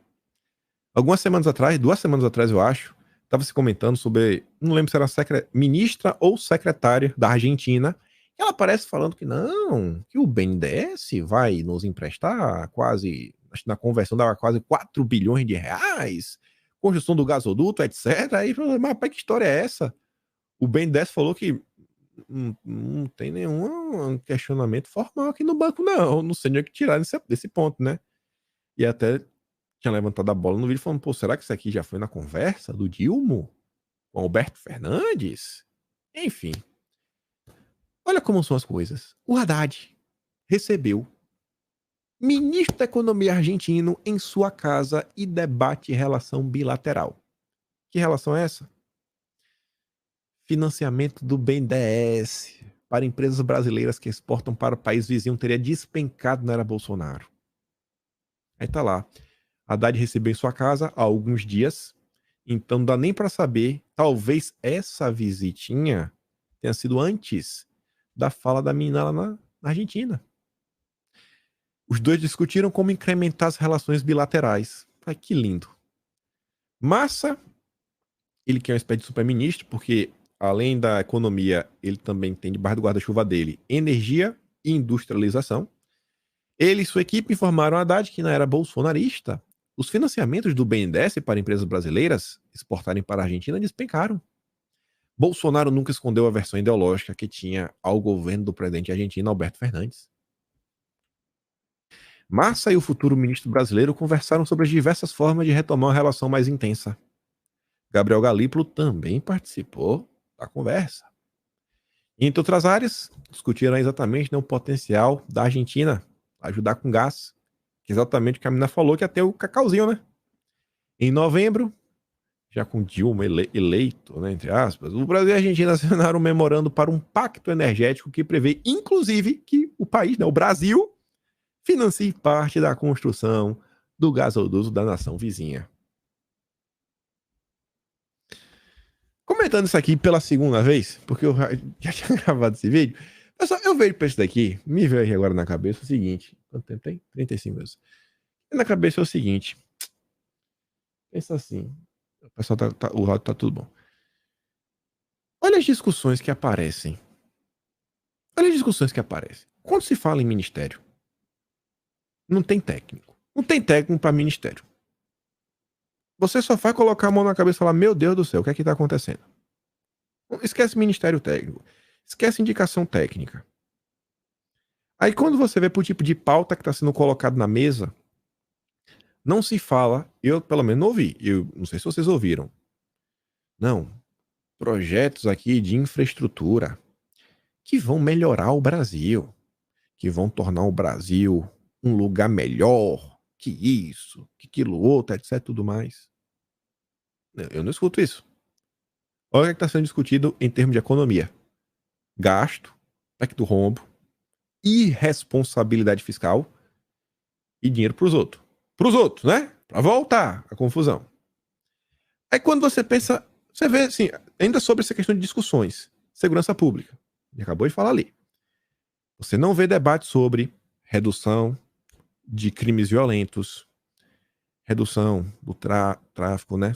Algumas semanas atrás, 2 semanas atrás, eu acho, estava se comentando sobre, não lembro se era ministra ou secretária da Argentina. Ela aparece falando que não, que o BNDES vai nos emprestar quase, acho que na conversão dava quase 4 bilhões de reais, construção do gasoduto, etc. Aí, mas que história é essa? O BNDES falou que não tem nenhum questionamento formal aqui no banco, não sei nem o que tirar desse ponto, né? E até tinha levantado a bola no vídeo falando, pô, será que isso aqui já foi na conversa do Dilma com Alberto Fernandes? Enfim. Olha como são as coisas. O Haddad recebeu ministro da Economia argentino em sua casa e debate relação bilateral. Que relação é essa? Financiamento do BNDES para empresas brasileiras que exportam para o país vizinho teria despencado na era Bolsonaro. Aí tá lá. Haddad recebeu em sua casa há alguns dias, então não dá nem para saber, talvez essa visitinha tenha sido antes da fala da menina lá na Argentina. Os dois discutiram como incrementar as relações bilaterais. Ai, que lindo. Massa, ele quer uma espécie de super-ministro, porque além da economia, ele também tem debaixo do guarda-chuva dele energia e industrialização. Ele e sua equipe informaram a Haddad que na era bolsonarista, os financiamentos do BNDES para empresas brasileiras exportarem para a Argentina despencaram. Bolsonaro nunca escondeu a versão ideológica que tinha ao governo do presidente argentino Alberto Fernandes. Massa e o futuro ministro brasileiro conversaram sobre as diversas formas de retomar uma relação mais intensa. Gabriel Galípolo também participou da conversa. Entre outras áreas, discutiram exatamente o potencial da Argentina ajudar com gás, que é exatamente o que a menina falou, que ia ter o cacauzinho, né? Em novembro, já com Dilma eleito, né, entre aspas, o Brasil e a Argentina assinaram um memorando para um pacto energético que prevê, inclusive, que o país, né, o Brasil, financie parte da construção do gasoduto da nação vizinha. Comentando isso aqui pela segunda vez, porque eu já tinha gravado esse vídeo, Eu vejo pra isso daqui, me veio aqui agora na cabeça o seguinte. Quanto tempo tem? 35 minutos. Na cabeça é o seguinte. Pensa assim. O pessoal o áudio tá tudo bom. Olha as discussões que aparecem. Olha as discussões que aparecem. Quando se fala em ministério, não tem técnico. Não tem técnico para ministério. Você só vai colocar a mão na cabeça e falar: meu Deus do céu, o que é que tá acontecendo? Esquece ministério técnico. Esquece indicação técnica. Aí quando você vê pro tipo de pauta que está sendo colocado na mesa, não se fala, eu pelo menos não ouvi, eu não sei se vocês ouviram. Não, projetos aqui de infraestrutura que vão melhorar o Brasil, que vão tornar o Brasil um lugar melhor, que isso, que aquilo outro, etc, tudo mais. Eu não escuto isso. Olha o que está sendo discutido em termos de economia. Gasto, PEC do rombo, irresponsabilidade fiscal e dinheiro para os outros. Para os outros, né? Para voltar a confusão. Aí quando você pensa, você vê assim, ainda sobre essa questão de discussões, segurança pública. A gente acabou de falar ali. Você não vê debate sobre redução de crimes violentos, redução do tráfico, né?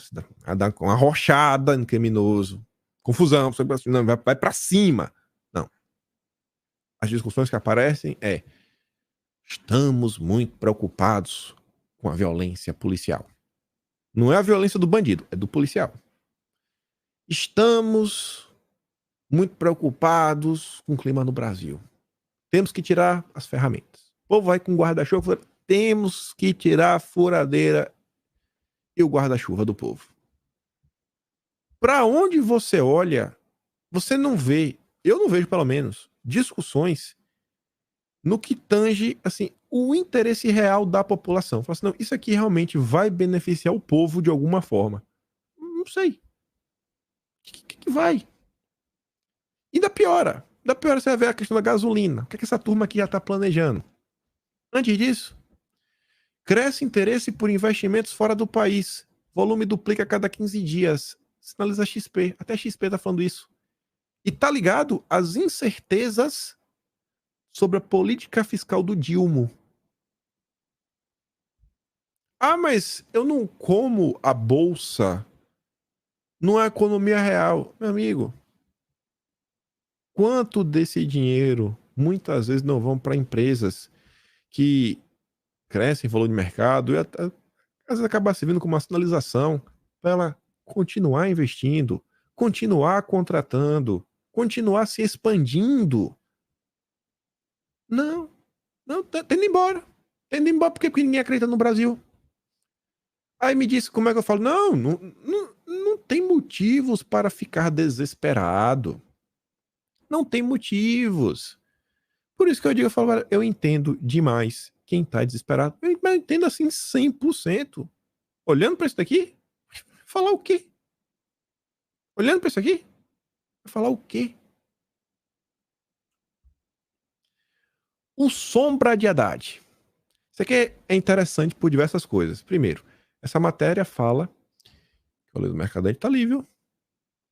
Uma arrochada em criminoso, confusão, não, vai para cima. Não. As discussões que aparecem estamos muito preocupados com a violência policial. Não é a violência do bandido, é do policial. Estamos muito preocupados com o clima no Brasil. Temos que tirar as ferramentas. O povo vai com guarda-chuva, temos que tirar a furadeira e o guarda-chuva do povo. Para onde você olha, você não vê, eu não vejo pelo menos, discussões no que tange assim, o interesse real da população. Fala assim, não, isso aqui realmente vai beneficiar o povo de alguma forma. Não sei. O que vai? Ainda piora. Ainda piora você vai ver a questão da gasolina. O que essa turma aqui já está planejando? Antes disso, cresce interesse por investimentos fora do país. Volume duplica a cada 15 dias. Sinaliza XP. Até XP está falando isso. E tá ligado às incertezas sobre a política fiscal do Dilma. Ah, mas eu não como a bolsa. Não é economia real. Meu amigo, quanto desse dinheiro muitas vezes não vão para empresas que crescem em valor de mercado e até, às vezes acaba servindo como uma sinalização para ela continuar investindo, continuar contratando, continuar se expandindo. Não, tá indo embora. Tá indo embora porque ninguém acredita no Brasil. Aí me disse como é que eu falo, não tem motivos para ficar desesperado. Não tem motivos. Por isso que eu digo, eu entendo demais quem tá desesperado. Eu entendo assim 100%. Olhando para isso daqui, falar o quê? Olhando para isso aqui, falar o quê? O Sombra de Haddad. Isso aqui é interessante por diversas coisas. Primeiro, essa matéria fala que o Aloysio Mercadante tá ali, viu?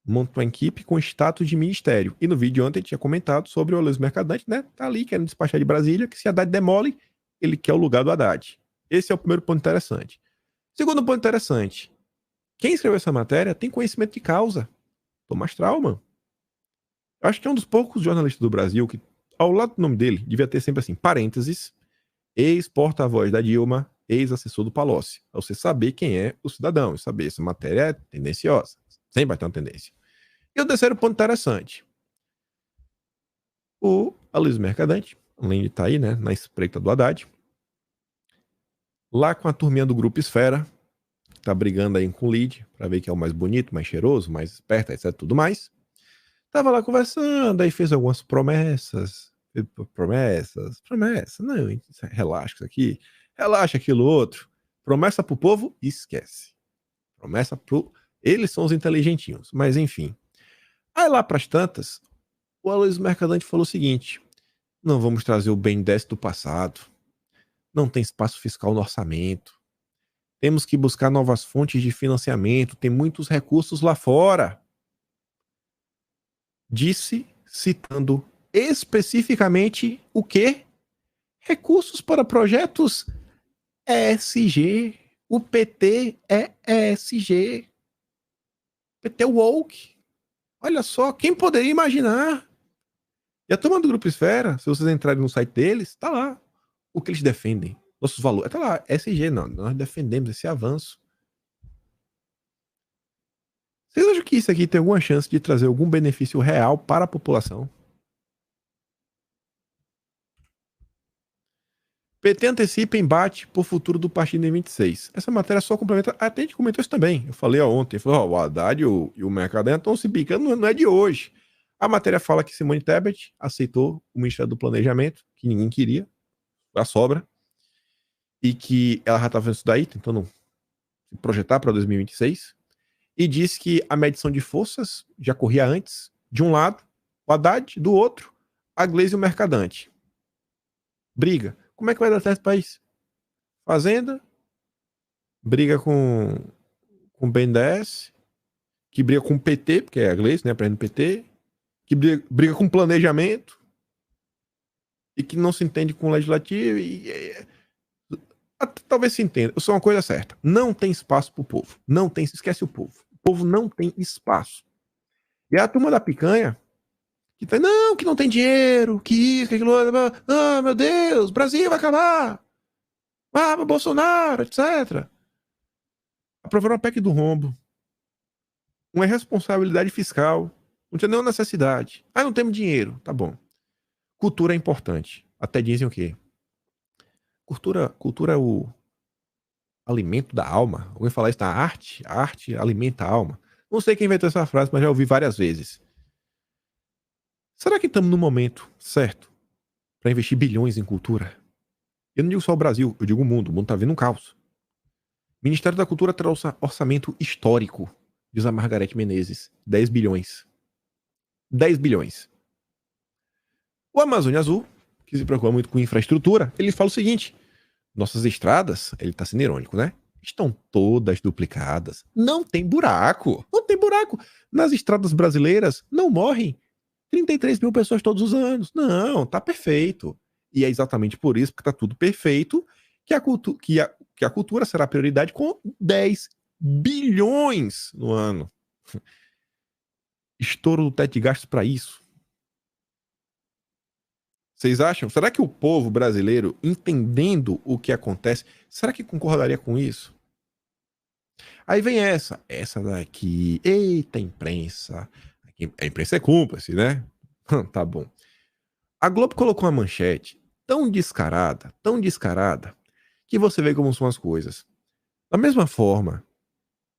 Monta uma equipe com status de ministério. E no vídeo ontem tinha comentado sobre o Aloysio Mercadante, né? Tá ali querendo despachar de Brasília, que se Haddad demole, ele quer o lugar do Haddad. Esse é o primeiro ponto interessante. Segundo ponto interessante. Quem escreveu essa matéria tem conhecimento de causa. Tomás Traumann. Eu acho que é um dos poucos jornalistas do Brasil que, ao lado do nome dele, devia ter sempre assim, parênteses, ex-porta-voz da Dilma, ex-assessor do Palocci. Pra você saber quem é o cidadão e saber se a matéria é tendenciosa. Sempre vai ter uma tendência. E o terceiro ponto interessante. O Aloysio Mercadante, além de estar aí, né, na espreita do Haddad, lá com a turminha do Grupo Esfera, tá brigando aí com o lead, pra ver quem é o mais bonito, mais cheiroso, mais esperto, etc, tudo mais. Tava lá conversando, aí fez algumas promessas, não, relaxa isso aqui, relaxa aquilo outro. Promessa pro povo, esquece. Promessa pro... Eles são os inteligentinhos, mas enfim. Aí lá pras tantas, o Aloysio Mercadante falou o seguinte, não vamos trazer o BNDES do passado, não tem espaço fiscal no orçamento, temos que buscar novas fontes de financiamento, tem muitos recursos lá fora. Disse, citando especificamente o quê? Recursos para projetos ESG. O PT é ESG. PT woke. Olha só, quem poderia imaginar? E a turma do Grupo Esfera, se vocês entrarem no site deles, tá lá o que eles defendem. Nossos valores. Tá lá, ESG, não. Nós defendemos esse avanço. Vocês acham que isso aqui tem alguma chance de trazer algum benefício real para a população? PT antecipa embate por futuro do partido em 26. Essa matéria só complementa. Até a gente comentou isso também. Eu falei ontem. O Haddad e o Mercadante estão se picando, não é de hoje. A matéria fala que Simone Tebet aceitou o Ministério do Planejamento, que ninguém queria, a sobra, e que ela já estava fazendo isso daí, tentando se projetar para 2026, e disse que a medição de forças já corria antes, de um lado, o Haddad, do outro, a Gleisi e o Mercadante. Briga. Como é que vai dar certo para isso? Fazenda, briga com o BNDES, que briga com o PT, porque é a Gleisi, né, aprendendo PT, que briga com planejamento, e que não se entende com o legislativo, talvez se entenda. Isso é uma coisa certa. Não tem espaço pro povo. Não tem, esquece o povo. O povo não tem espaço. E a turma da picanha, que tá, não, que não tem dinheiro, que isso, que aquilo, ah, meu Deus, Brasil vai acabar. Ah, Bolsonaro, etc. Aprovaram a PEC do rombo. Uma irresponsabilidade fiscal. Não tinha nenhuma necessidade. Ah, não temos dinheiro. Tá bom. Cultura é importante. Até dizem o quê? Cultura é o alimento da alma. Alguém falar isso na arte? A arte alimenta a alma. Não sei quem inventou essa frase, mas já ouvi várias vezes. Será que estamos no momento certo para investir bilhões em cultura? Eu não digo só o Brasil, eu digo o mundo. O mundo está vendo um caos. Ministério da Cultura terá orçamento histórico, diz a Margarete Menezes. 10 bilhões. 10 bilhões. O Amazônia Azul, que se preocupa muito com infraestrutura, ele fala o seguinte: nossas estradas, ele está sendo irônico, né? Estão todas duplicadas. Não tem buraco. Não tem buraco. Nas estradas brasileiras não morrem 33 mil pessoas todos os anos. Não, tá perfeito. E é exatamente por isso, porque tá tudo perfeito, que a cultura será prioridade com 10 bilhões no ano. Estouro do teto de gastos para isso. Vocês acham? Será que o povo brasileiro, entendendo o que acontece, será que concordaria com isso? Aí vem essa daqui. Eita, imprensa. A imprensa é cúmplice, né? Tá bom. A Globo colocou uma manchete tão descarada, que você vê como são as coisas. Da mesma forma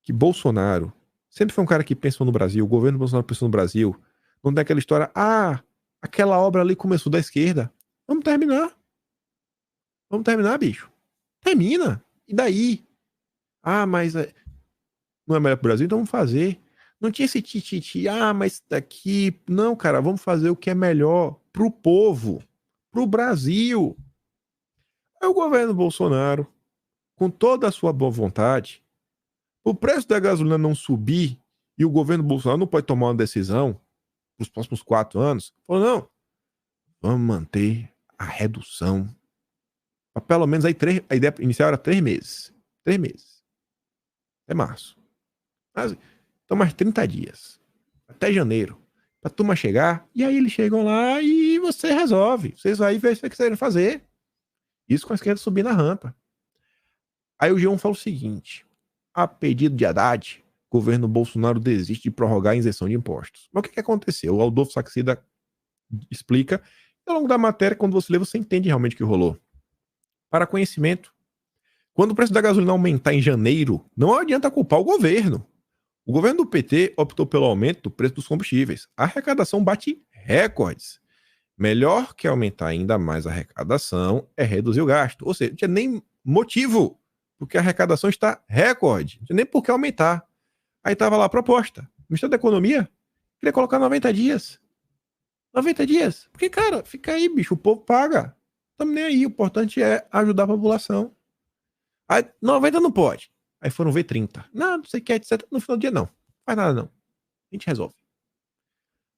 que Bolsonaro sempre foi um cara que pensou no Brasil, o governo Bolsonaro pensou no Brasil, não tem aquela história, aquela obra ali começou da esquerda. Vamos terminar. Vamos terminar, bicho. Termina. E daí? Mas não é melhor pro Brasil? Então vamos fazer. Não tinha esse tititi, mas daqui... Não, cara, vamos fazer o que é melhor pro povo, pro Brasil. Aí o governo Bolsonaro, com toda a sua boa vontade, o preço da gasolina não subir e o governo Bolsonaro não pode tomar uma decisão nos próximos 4 anos, falou, não, vamos manter a redução. Pelo menos aí a ideia inicial era 3 meses. 3 meses. Até março. Mas, então mais 30 dias. Até janeiro. Pra turma chegar. E aí eles chegam lá e você resolve. Vocês aí vê o que vocês querem fazer. Isso com a esquerda subir na rampa. Aí o G1 fala o seguinte. A pedido de Haddad, o governo Bolsonaro desiste de prorrogar a isenção de impostos. Mas o que aconteceu? O Adolfo Saxida explica. E ao longo da matéria, quando você lê, você entende realmente o que rolou. Para conhecimento, quando o preço da gasolina aumentar em janeiro, não adianta culpar o governo. O governo do PT optou pelo aumento do preço dos combustíveis. A arrecadação bate recordes. Melhor que aumentar ainda mais a arrecadação é reduzir o gasto. Ou seja, não tinha nem motivo, porque a arrecadação está recorde. Não tinha nem por que aumentar. Aí estava lá a proposta. O Ministério da Economia queria colocar 90 dias. 90 dias? Porque, cara, fica aí, bicho, o povo paga. Estamos nem aí, o importante é ajudar a população. Aí, 90 não pode. Aí foram ver 30. Não sei o que, etc. No final do dia, não. Faz nada, não. A gente resolve.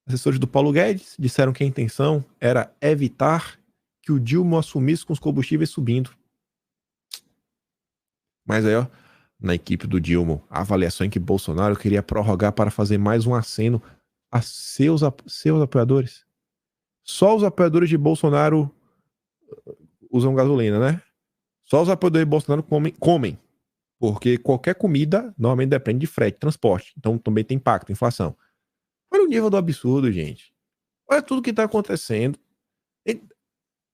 Assessores do Paulo Guedes disseram que a intenção era evitar que o Dilma assumisse com os combustíveis subindo. Mas aí, ó, na equipe do Dilma, a avaliação em que Bolsonaro queria prorrogar para fazer mais um aceno a seus apoiadores. Só os apoiadores de Bolsonaro usam gasolina, né? Só os apoiadores de Bolsonaro comem. Porque qualquer comida normalmente depende de frete, transporte. Então também tem impacto, inflação. Olha o nível do absurdo, gente. Olha tudo que está acontecendo.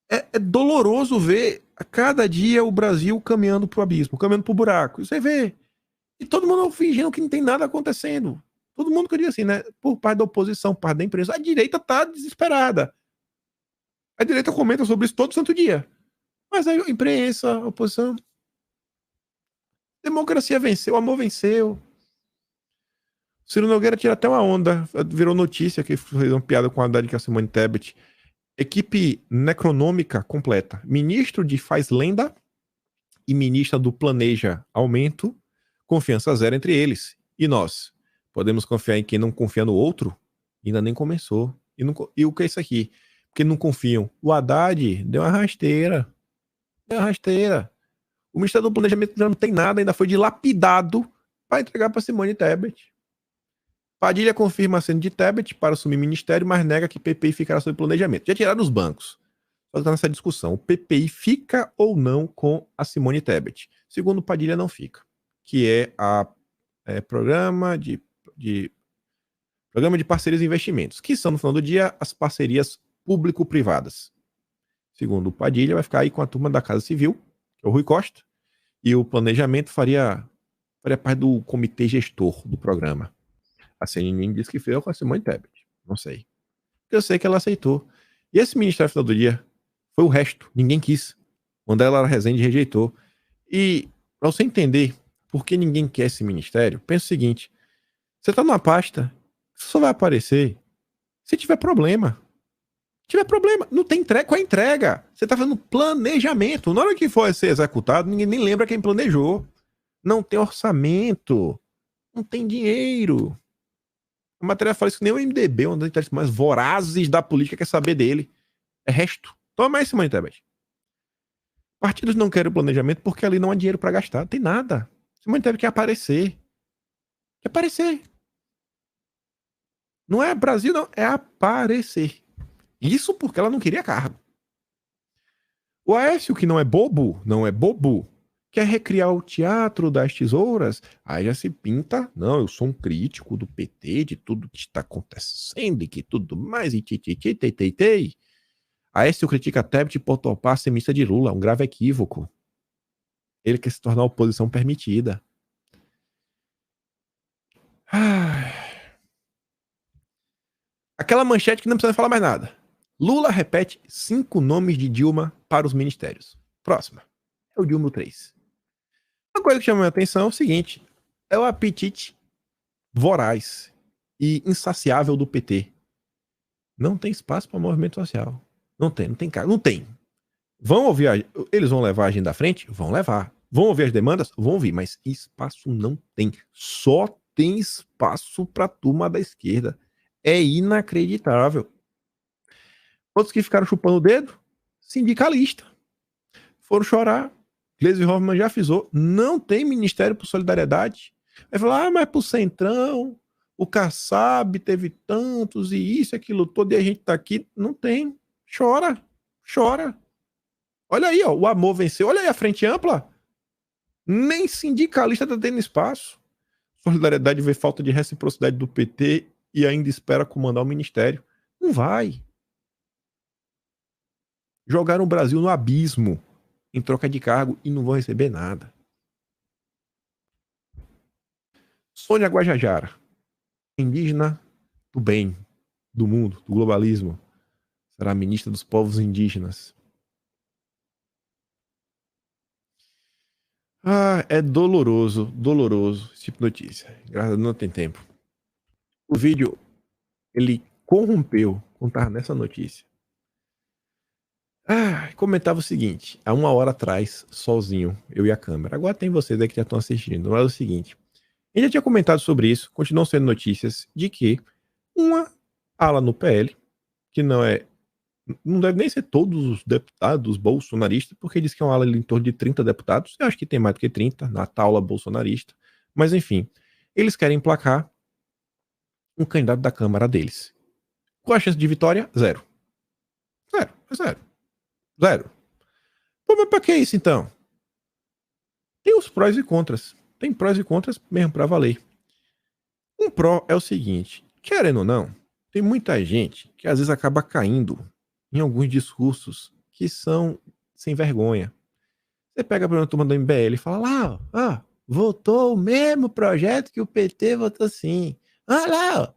É doloroso ver a cada dia o Brasil caminhando pro abismo, caminhando pro buraco. Você vê. E todo mundo fingindo que não tem nada acontecendo. Todo mundo que eu digo assim, né? Por parte da oposição, por parte da imprensa. A direita tá desesperada. A direita comenta sobre isso todo santo dia. Mas a imprensa, a oposição. Democracia venceu, o amor venceu. Ciro Nogueira tira até uma onda. Virou notícia que fez uma piada com a Haddad que a Simone Tebet. Equipe necronômica completa. Ministro de Faz Lenda e ministra do Planeja Aumento. Confiança zero entre eles. E nós? Podemos confiar em quem não confia no outro? Ainda nem começou. E o que é isso aqui? Porque não confiam. O Haddad deu uma rasteira. O Ministério do Planejamento já não tem nada, ainda foi dilapidado para entregar para Simone Tebet. Padilha confirma a cena de Tebet para assumir ministério, mas nega que PPI ficará sob planejamento. Já tiraram os bancos. Só está nessa discussão. O PPI fica ou não com a Simone Tebet? Segundo Padilha, não fica. Que é a programa de parcerias e investimentos, que são, no final do dia, as parcerias público-privadas. Segundo o Padilha, vai ficar aí com a turma da Casa Civil, que é o Rui Costa, e o planejamento faria parte do comitê gestor do programa. A CNN disse que fez com a Simone Tebet. Não sei. Eu sei que ela aceitou. E esse ministério, no final do dia, foi o resto. Ninguém quis. Mandela Rezende rejeitou. E, para você entender por que ninguém quer esse ministério, pensa o seguinte. Você está numa pasta, só vai aparecer se tiver problema. Não tem entrega. Qual é a entrega? Você está fazendo planejamento. Na hora que for ser executado, ninguém nem lembra quem planejou. Não tem orçamento. Não tem dinheiro. A matéria fala isso que nem o MDB, uma das interesses mais vorazes da política, quer saber dele. É resto. Toma aí, Simone Tebet. Partidos não querem o planejamento porque ali não há dinheiro para gastar. Não tem nada. Simone Tebet quer aparecer. Não é Brasil, não. É aparecer. Isso porque ela não queria cargo. O Aécio, que não é bobo, quer recriar o teatro das tesouras, aí já se pinta, não, eu sou um crítico do PT, de tudo que está acontecendo e que tudo mais, e tei. Aécio critica Tebet por topar ser missa de Lula, um grave equívoco. Ele quer se tornar oposição permitida. Aquela manchete que não precisa falar mais nada. Lula repete 5 nomes de Dilma para os ministérios. Próxima. É o Dilma 3. Uma coisa que chama a minha atenção é o seguinte. É o apetite voraz e insaciável do PT. Não tem espaço para movimento social. Não tem cara. Não tem. Eles vão levar a agenda à frente? Vão levar. Vão ouvir as demandas? Vão ouvir. Mas espaço não tem. Só tem espaço para a turma da esquerda. É inacreditável. Outros que ficaram chupando o dedo, sindicalista. Foram chorar. Gleisi Hoffmann já avisou. Não tem Ministério por Solidariedade. Vai falar, mas pro Centrão, o Kassab teve tantos, e isso, aquilo todo, e a gente tá aqui. Não tem. Chora. Olha aí, ó, o amor venceu. Olha aí a frente ampla. Nem sindicalista tá tendo espaço. Solidariedade vê falta de reciprocidade do PT e ainda espera comandar o ministério. Não vai. Jogaram o Brasil no abismo em troca de cargo e não vão receber nada. Sônia Guajajara, indígena do bem, do mundo, do globalismo, será ministra dos povos indígenas. É doloroso esse tipo de notícia. Graças a Deus não tem tempo. O vídeo, ele corrompeu, contar nessa notícia. Comentava o seguinte, há 1 hora atrás, sozinho, eu e a câmera. Agora tem vocês aí que já estão assistindo. Mas é o seguinte, a gente já tinha comentado sobre isso, continuam sendo notícias de que uma ala no PL, que não deve nem ser todos os deputados bolsonaristas, porque diz que é uma ala em torno de 30 deputados. Eu acho que tem mais do que 30 na taula bolsonarista. Mas, enfim, eles querem emplacar um candidato da Câmara deles. Qual a chance de vitória? Zero. Zero. Pô, mas pra que isso, então? Tem os prós e contras. Tem prós e contras mesmo pra valer. Um pró é o seguinte, querendo ou não, tem muita gente que às vezes acaba caindo em alguns discursos que são sem vergonha. Você pega para uma turma do MBL e fala lá, votou o mesmo projeto que o PT votou sim. Lá, ó,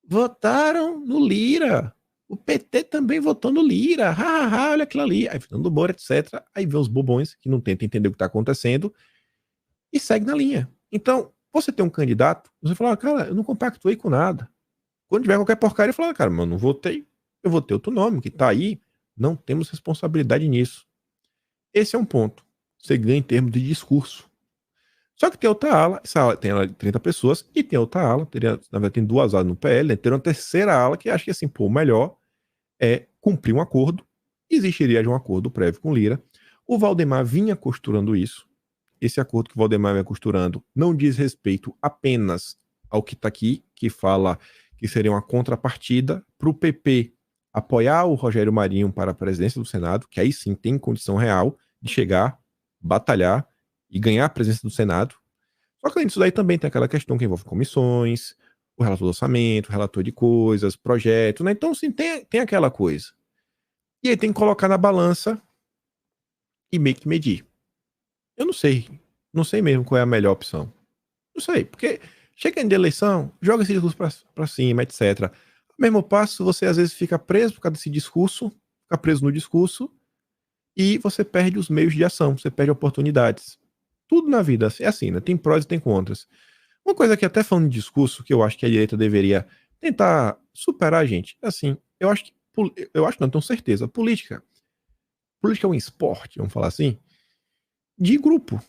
votaram no Lira. O PT também votou no Lira. Olha aquilo ali. Aí Fernando Moura, etc. Aí vê os bobões que não tentam entender o que está acontecendo e segue na linha. Então, você tem um candidato, você fala, cara, eu não compactuei com nada. Quando tiver qualquer porcaria, fala, cara, mas eu não votei. Eu votei outro nome, que tá aí. Não temos responsabilidade nisso. Esse é um ponto. Você ganha em termos de discurso. Só que tem outra ala, essa ala tem 30 pessoas, e tem outra ala, na verdade tem duas alas no PL, né? Tem uma terceira ala que acha que assim, pô, o melhor é cumprir um acordo. Existiria de um acordo prévio com Lira. O Valdemar vinha costurando isso. Esse acordo que o Valdemar vinha costurando não diz respeito apenas ao que está aqui, que fala que seria uma contrapartida para o PP apoiar o Rogério Marinho para a presidência do Senado, que aí sim tem condição real de chegar, batalhar e ganhar a presença do Senado. Só que além disso daí também tem aquela questão que envolve comissões, o relator do orçamento, o relator de coisas, projetos, né? Então, sim, tem aquela coisa. E aí tem que colocar na balança e meio que medir. Eu não sei mesmo qual é a melhor opção. Não sei, porque chega de eleição, joga esse discurso pra cima, etc. Ao mesmo passo, você às vezes fica preso por causa desse discurso, fica preso no discurso, e você perde os meios de ação, você perde oportunidades. Tudo na vida é assim, né? Tem prós e tem contras. Uma coisa que até falando de discurso, que eu acho que a direita deveria tentar superar, gente, é assim, eu acho não tenho certeza, política é um esporte, vamos falar assim, de grupo.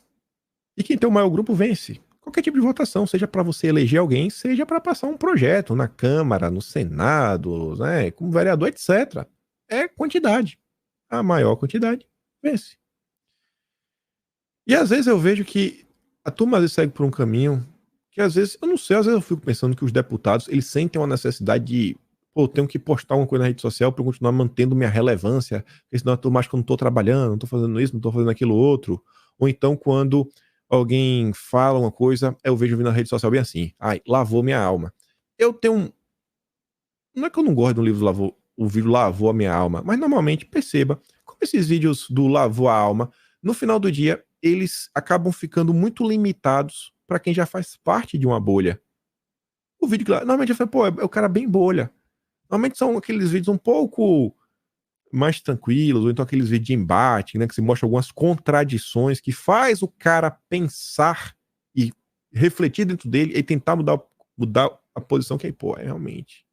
E quem tem o maior grupo vence. Qualquer tipo de votação, seja para você eleger alguém, seja para passar um projeto na Câmara, no Senado, né, como vereador, etc. É quantidade. A maior quantidade vence. E às vezes eu vejo que a turma às vezes segue por um caminho que às vezes, eu não sei, às vezes eu fico pensando que os deputados, eles sentem uma necessidade de, pô, eu tenho que postar uma coisa na rede social para continuar mantendo minha relevância, porque senão a turma acha que eu não tô trabalhando, não tô fazendo isso, não tô fazendo aquilo outro. Ou então quando alguém fala uma coisa, eu vejo na rede social bem assim, lavou minha alma. Eu tenho não é que eu não gosto do livro o vídeo lavou a minha alma, mas normalmente, perceba, como esses vídeos do lavou a alma, no final do dia, eles acabam ficando muito limitados para quem já faz parte de uma bolha. O vídeo, normalmente eu falo, pô, é o cara bem bolha. Normalmente são aqueles vídeos um pouco mais tranquilos, ou então aqueles vídeos de embate, né, que se mostra algumas contradições, que faz o cara pensar e refletir dentro dele e tentar mudar a posição que aí, pô, é realmente.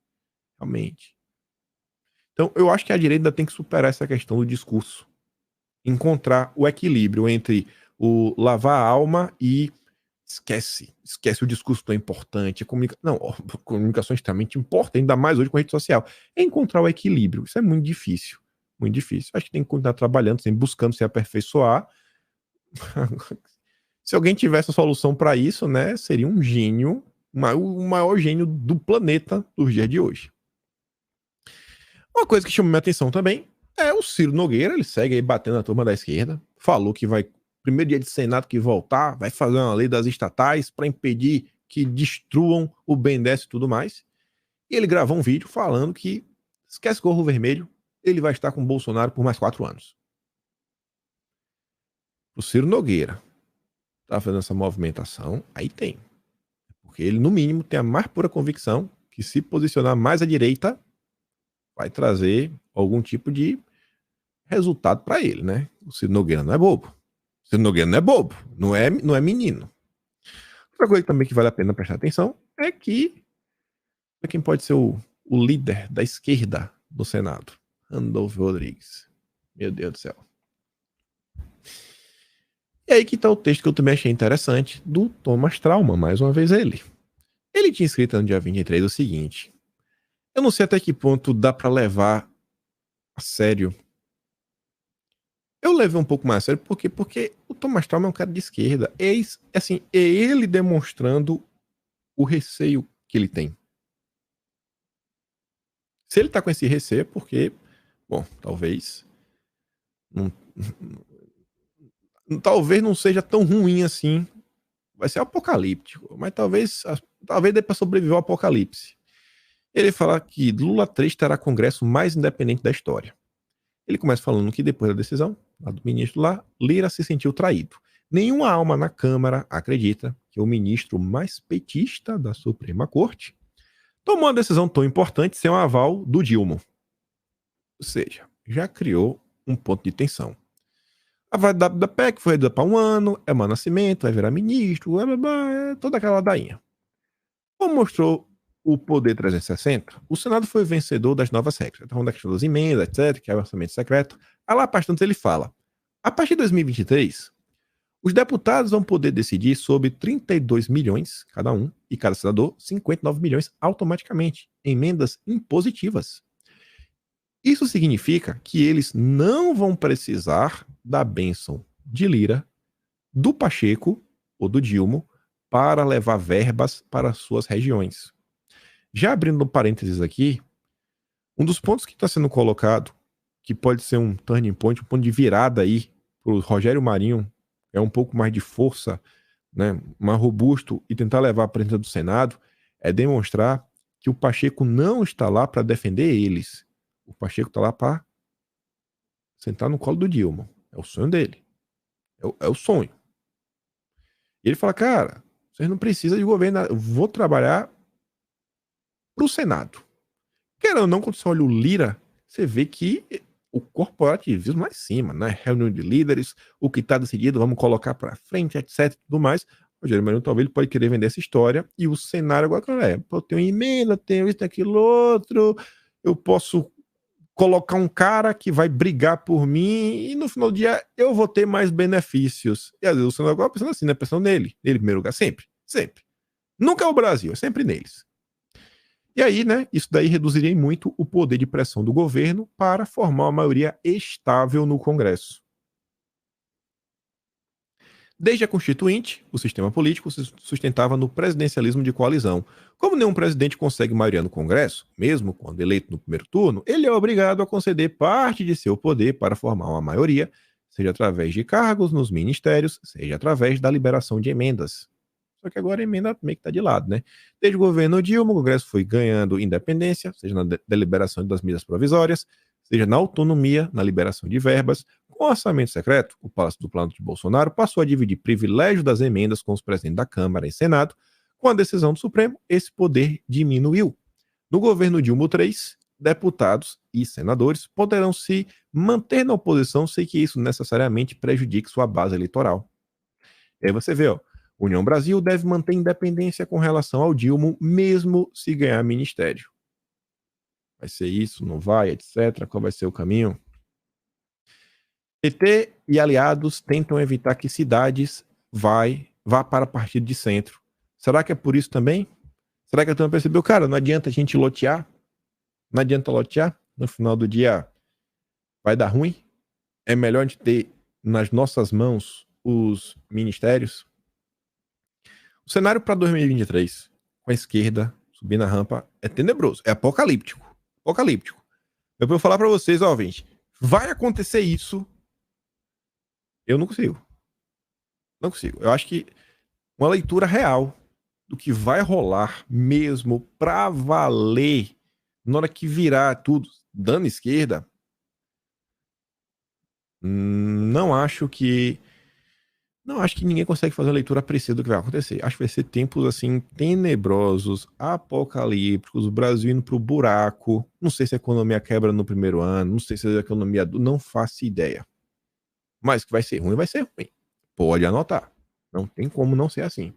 Então, eu acho que a direita ainda tem que superar essa questão do discurso. Encontrar o equilíbrio entre o lavar a alma e esquece o discurso tão importante. A comunicação é extremamente importante, ainda mais hoje com a rede social. É encontrar o equilíbrio. Isso é muito difícil. Muito difícil. Acho que tem que continuar trabalhando, sempre buscando se aperfeiçoar. Se alguém tivesse a solução para isso, né, seria um gênio, o maior gênio do planeta dos dias de hoje. Uma coisa que chamou minha atenção também é o Ciro Nogueira, ele segue aí batendo na turma da esquerda, falou que vai, primeiro dia de Senado que voltar, vai fazer uma lei das estatais para impedir que destruam o BNDES e tudo mais. E ele gravou um vídeo falando que esquece gorro vermelho, ele vai estar com o Bolsonaro por mais 4 anos. O Ciro Nogueira tá fazendo essa movimentação, aí tem. Porque ele, no mínimo, tem a mais pura convicção que se posicionar mais à direita vai trazer algum tipo de resultado para ele, né? O Ciro Nogueira não é bobo. O Ciro Nogueira não é bobo, não é menino. Outra coisa também que vale a pena prestar atenção é que quem pode ser o líder da esquerda do Senado, Randolfo Rodrigues. Meu Deus do céu. E aí que tá o texto que eu também achei interessante, do Thomas Trauma, mais uma vez ele. Ele tinha escrito no dia 23 o seguinte: Eu não sei até que ponto dá pra levar a sério. Eu levei um pouco mais a sério, porque o Thomas Traum é um cara de esquerda. Assim, é ele demonstrando o receio que ele tem. Se ele tá com esse receio é porque, bom, talvez talvez não seja tão ruim assim. Vai ser apocalíptico, mas talvez dê pra sobreviver ao apocalipse. Ele fala que Lula 3 terá congresso mais independente da história. Ele começa falando que depois da decisão lá do ministro lá, Lira se sentiu traído. Nenhuma alma na Câmara acredita que o ministro mais petista da Suprema Corte tomou uma decisão tão importante sem o aval do Dilma. Ou seja, já criou um ponto de tensão. A validade da PEC foi reduzida para 1 ano, é mau nascimento, vai virar ministro, blá, blá, blá, toda aquela ladainha. Como mostrou o Poder 360, o Senado foi vencedor das novas regras. Então, da questão das emendas, etc., que é o orçamento secreto. A lá, bastante ele fala, a partir de 2023, os deputados vão poder decidir sobre 32 milhões cada um, e cada senador 59 milhões automaticamente, emendas impositivas. Isso significa que eles não vão precisar da bênção de Lira, do Pacheco ou do Dilma para levar verbas para suas regiões. Já abrindo um parênteses aqui, um dos pontos que está sendo colocado, que pode ser um turning point, um ponto de virada aí para o Rogério Marinho, é um pouco mais de força, né, mais robusto, e tentar levar a presidência do Senado, é demonstrar que o Pacheco não está lá para defender eles. O Pacheco está lá para sentar no colo do Dilma. É o sonho dele. É o sonho. E ele fala, cara, vocês não precisam de governo, eu vou trabalhar para o Senado. Querendo ou não, quando você olha o Lira, você vê que o corporativismo lá em cima, né? Reunião de líderes, o que está decidido, vamos colocar para frente, etc, tudo mais. O Rogério Marinho talvez ele pode querer vender essa história, e o cenário agora é, eu tenho emenda, tenho isso, aquilo, outro, eu posso colocar um cara que vai brigar por mim, e no final do dia eu vou ter mais benefícios. E às vezes o senador agora pensando assim, né? Pensando nele em primeiro lugar, sempre. Nunca é o Brasil, é sempre neles. E aí, né, isso daí reduziria muito o poder de pressão do governo para formar uma maioria estável no Congresso. Desde a Constituinte, o sistema político se sustentava no presidencialismo de coalizão. Como nenhum presidente consegue maioria no Congresso, mesmo quando eleito no primeiro turno, ele é obrigado a conceder parte de seu poder para formar uma maioria, seja através de cargos nos ministérios, seja através da liberação de emendas. Só que agora a emenda meio que está de lado, né? Desde o governo Dilma, o Congresso foi ganhando independência, seja na deliberação das medidas provisórias, seja na autonomia, na liberação de verbas. Com o orçamento secreto, o Palácio do Planalto de Bolsonaro passou a dividir privilégio das emendas com os presidentes da Câmara e Senado. Com a decisão do Supremo, esse poder diminuiu. No governo Dilma III, deputados e senadores poderão se manter na oposição sem que isso necessariamente prejudique sua base eleitoral. E aí você vê, ó, União Brasil deve manter independência com relação ao Dilma, mesmo se ganhar ministério. Vai ser isso, não vai, etc. Qual vai ser o caminho? PT e aliados tentam evitar que cidades vá para partido de centro. Será que é por isso também? Será que a turma percebeu? Cara, não adianta a gente lotear. Não adianta lotear. No final do dia vai dar ruim. É melhor a gente ter nas nossas mãos os ministérios. O cenário para 2023, com a esquerda subindo a rampa, é tenebroso, é apocalíptico. Eu vou falar para vocês, ó, gente, vai acontecer isso. Eu não consigo. Eu acho que uma leitura real do que vai rolar mesmo pra valer na hora que virar tudo dando esquerda, não acho que ninguém consegue fazer uma leitura precisa do que vai acontecer. Acho que vai ser tempos, assim, tenebrosos, apocalípticos, o Brasil indo pro buraco. Não sei se a economia quebra no primeiro ano, não sei se a economia... Não faço ideia. Mas que vai ser ruim, vai ser ruim. Pode anotar. Não tem como não ser assim.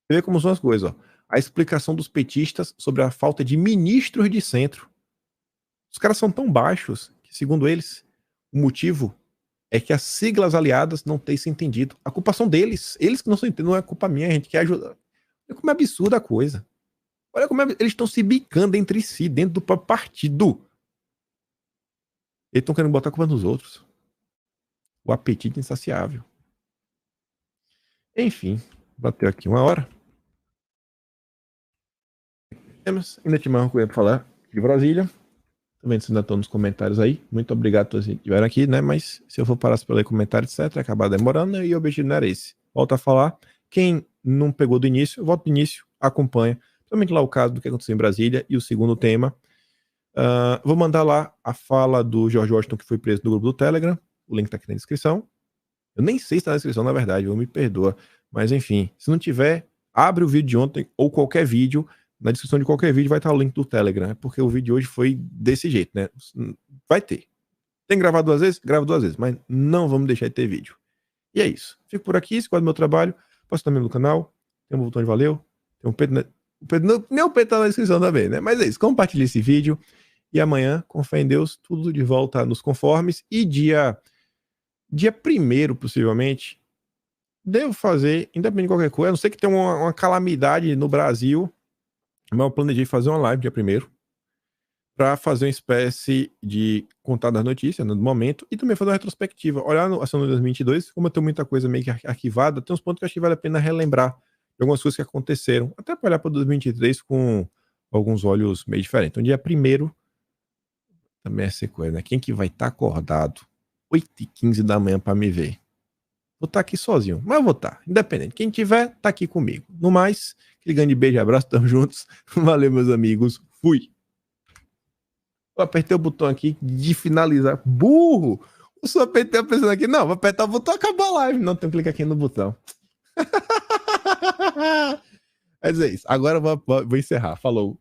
Você vê como são as coisas, ó. A explicação dos petistas sobre a falta de ministros de centro. Os caras são tão baixos que, segundo eles, o motivo é que as siglas aliadas não têm se entendido. A culpa são deles. Eles que não se entendem, não é culpa minha, a gente quer ajudar. É como é absurda a coisa. Olha como eles estão se bicando entre si, dentro do próprio partido. Eles estão querendo botar a culpa nos outros. O apetite insaciável. Enfim, bateu aqui 1 hora. Ainda tinha mais uma coisa para falar de Brasília. Também vocês ainda estão nos comentários aí. Muito obrigado a todos que estiveram aqui, né? Mas se eu for parar para ler comentários, etc., acabar demorando, e o objetivo não era esse. Volto a falar. Quem não pegou do início, volta do início, acompanha. Principalmente lá o caso do que aconteceu em Brasília e o segundo tema. Vou mandar lá a fala do George Washington, que foi preso no grupo do Telegram. O link tá aqui na descrição. Eu nem sei se tá na descrição, na verdade, me perdoa. Mas enfim, se não tiver, abre o vídeo de ontem ou qualquer vídeo. Na descrição de qualquer vídeo vai estar o link do Telegram, porque o vídeo de hoje foi desse jeito, né? Vai ter. Tem que gravar 2 vezes? Grava 2 vezes, mas não vamos deixar de ter vídeo. E é isso. Fico por aqui, se gosta do meu trabalho, posso estar membro do canal, tem um botão de valeu, tem um Pedro, nem o Pedro tá na descrição também, né? Mas é isso, compartilhe esse vídeo e amanhã, com fé em Deus, tudo de volta nos conformes e dia 1º, possivelmente, devo fazer, independente de qualquer coisa, a não ser que tenha uma calamidade no Brasil, mas eu planejei fazer uma live dia 1º para fazer uma espécie de contar das notícias, né, do momento, e também fazer uma retrospectiva. Olhar a ação de 2022, como eu tenho muita coisa meio que arquivada, tem uns pontos que eu acho que vale a pena relembrar de algumas coisas que aconteceram, até para olhar para 2023 com alguns olhos meio diferentes. Então, dia 1º também é essa coisa, né? Quem que vai estar acordado 8h15 da manhã para me ver? Vou estar aqui sozinho, mas eu vou estar, independente. Quem tiver, tá aqui comigo. No mais, aquele grande beijo e abraço, tamo juntos. Valeu, meus amigos. Fui. Eu apertei o botão aqui de finalizar. Burro! Eu só apertei pensando aqui, não, vou apertar o botão e acabou a live. Não, tem que clicar aqui no botão. Mas é isso. Agora eu vou encerrar. Falou.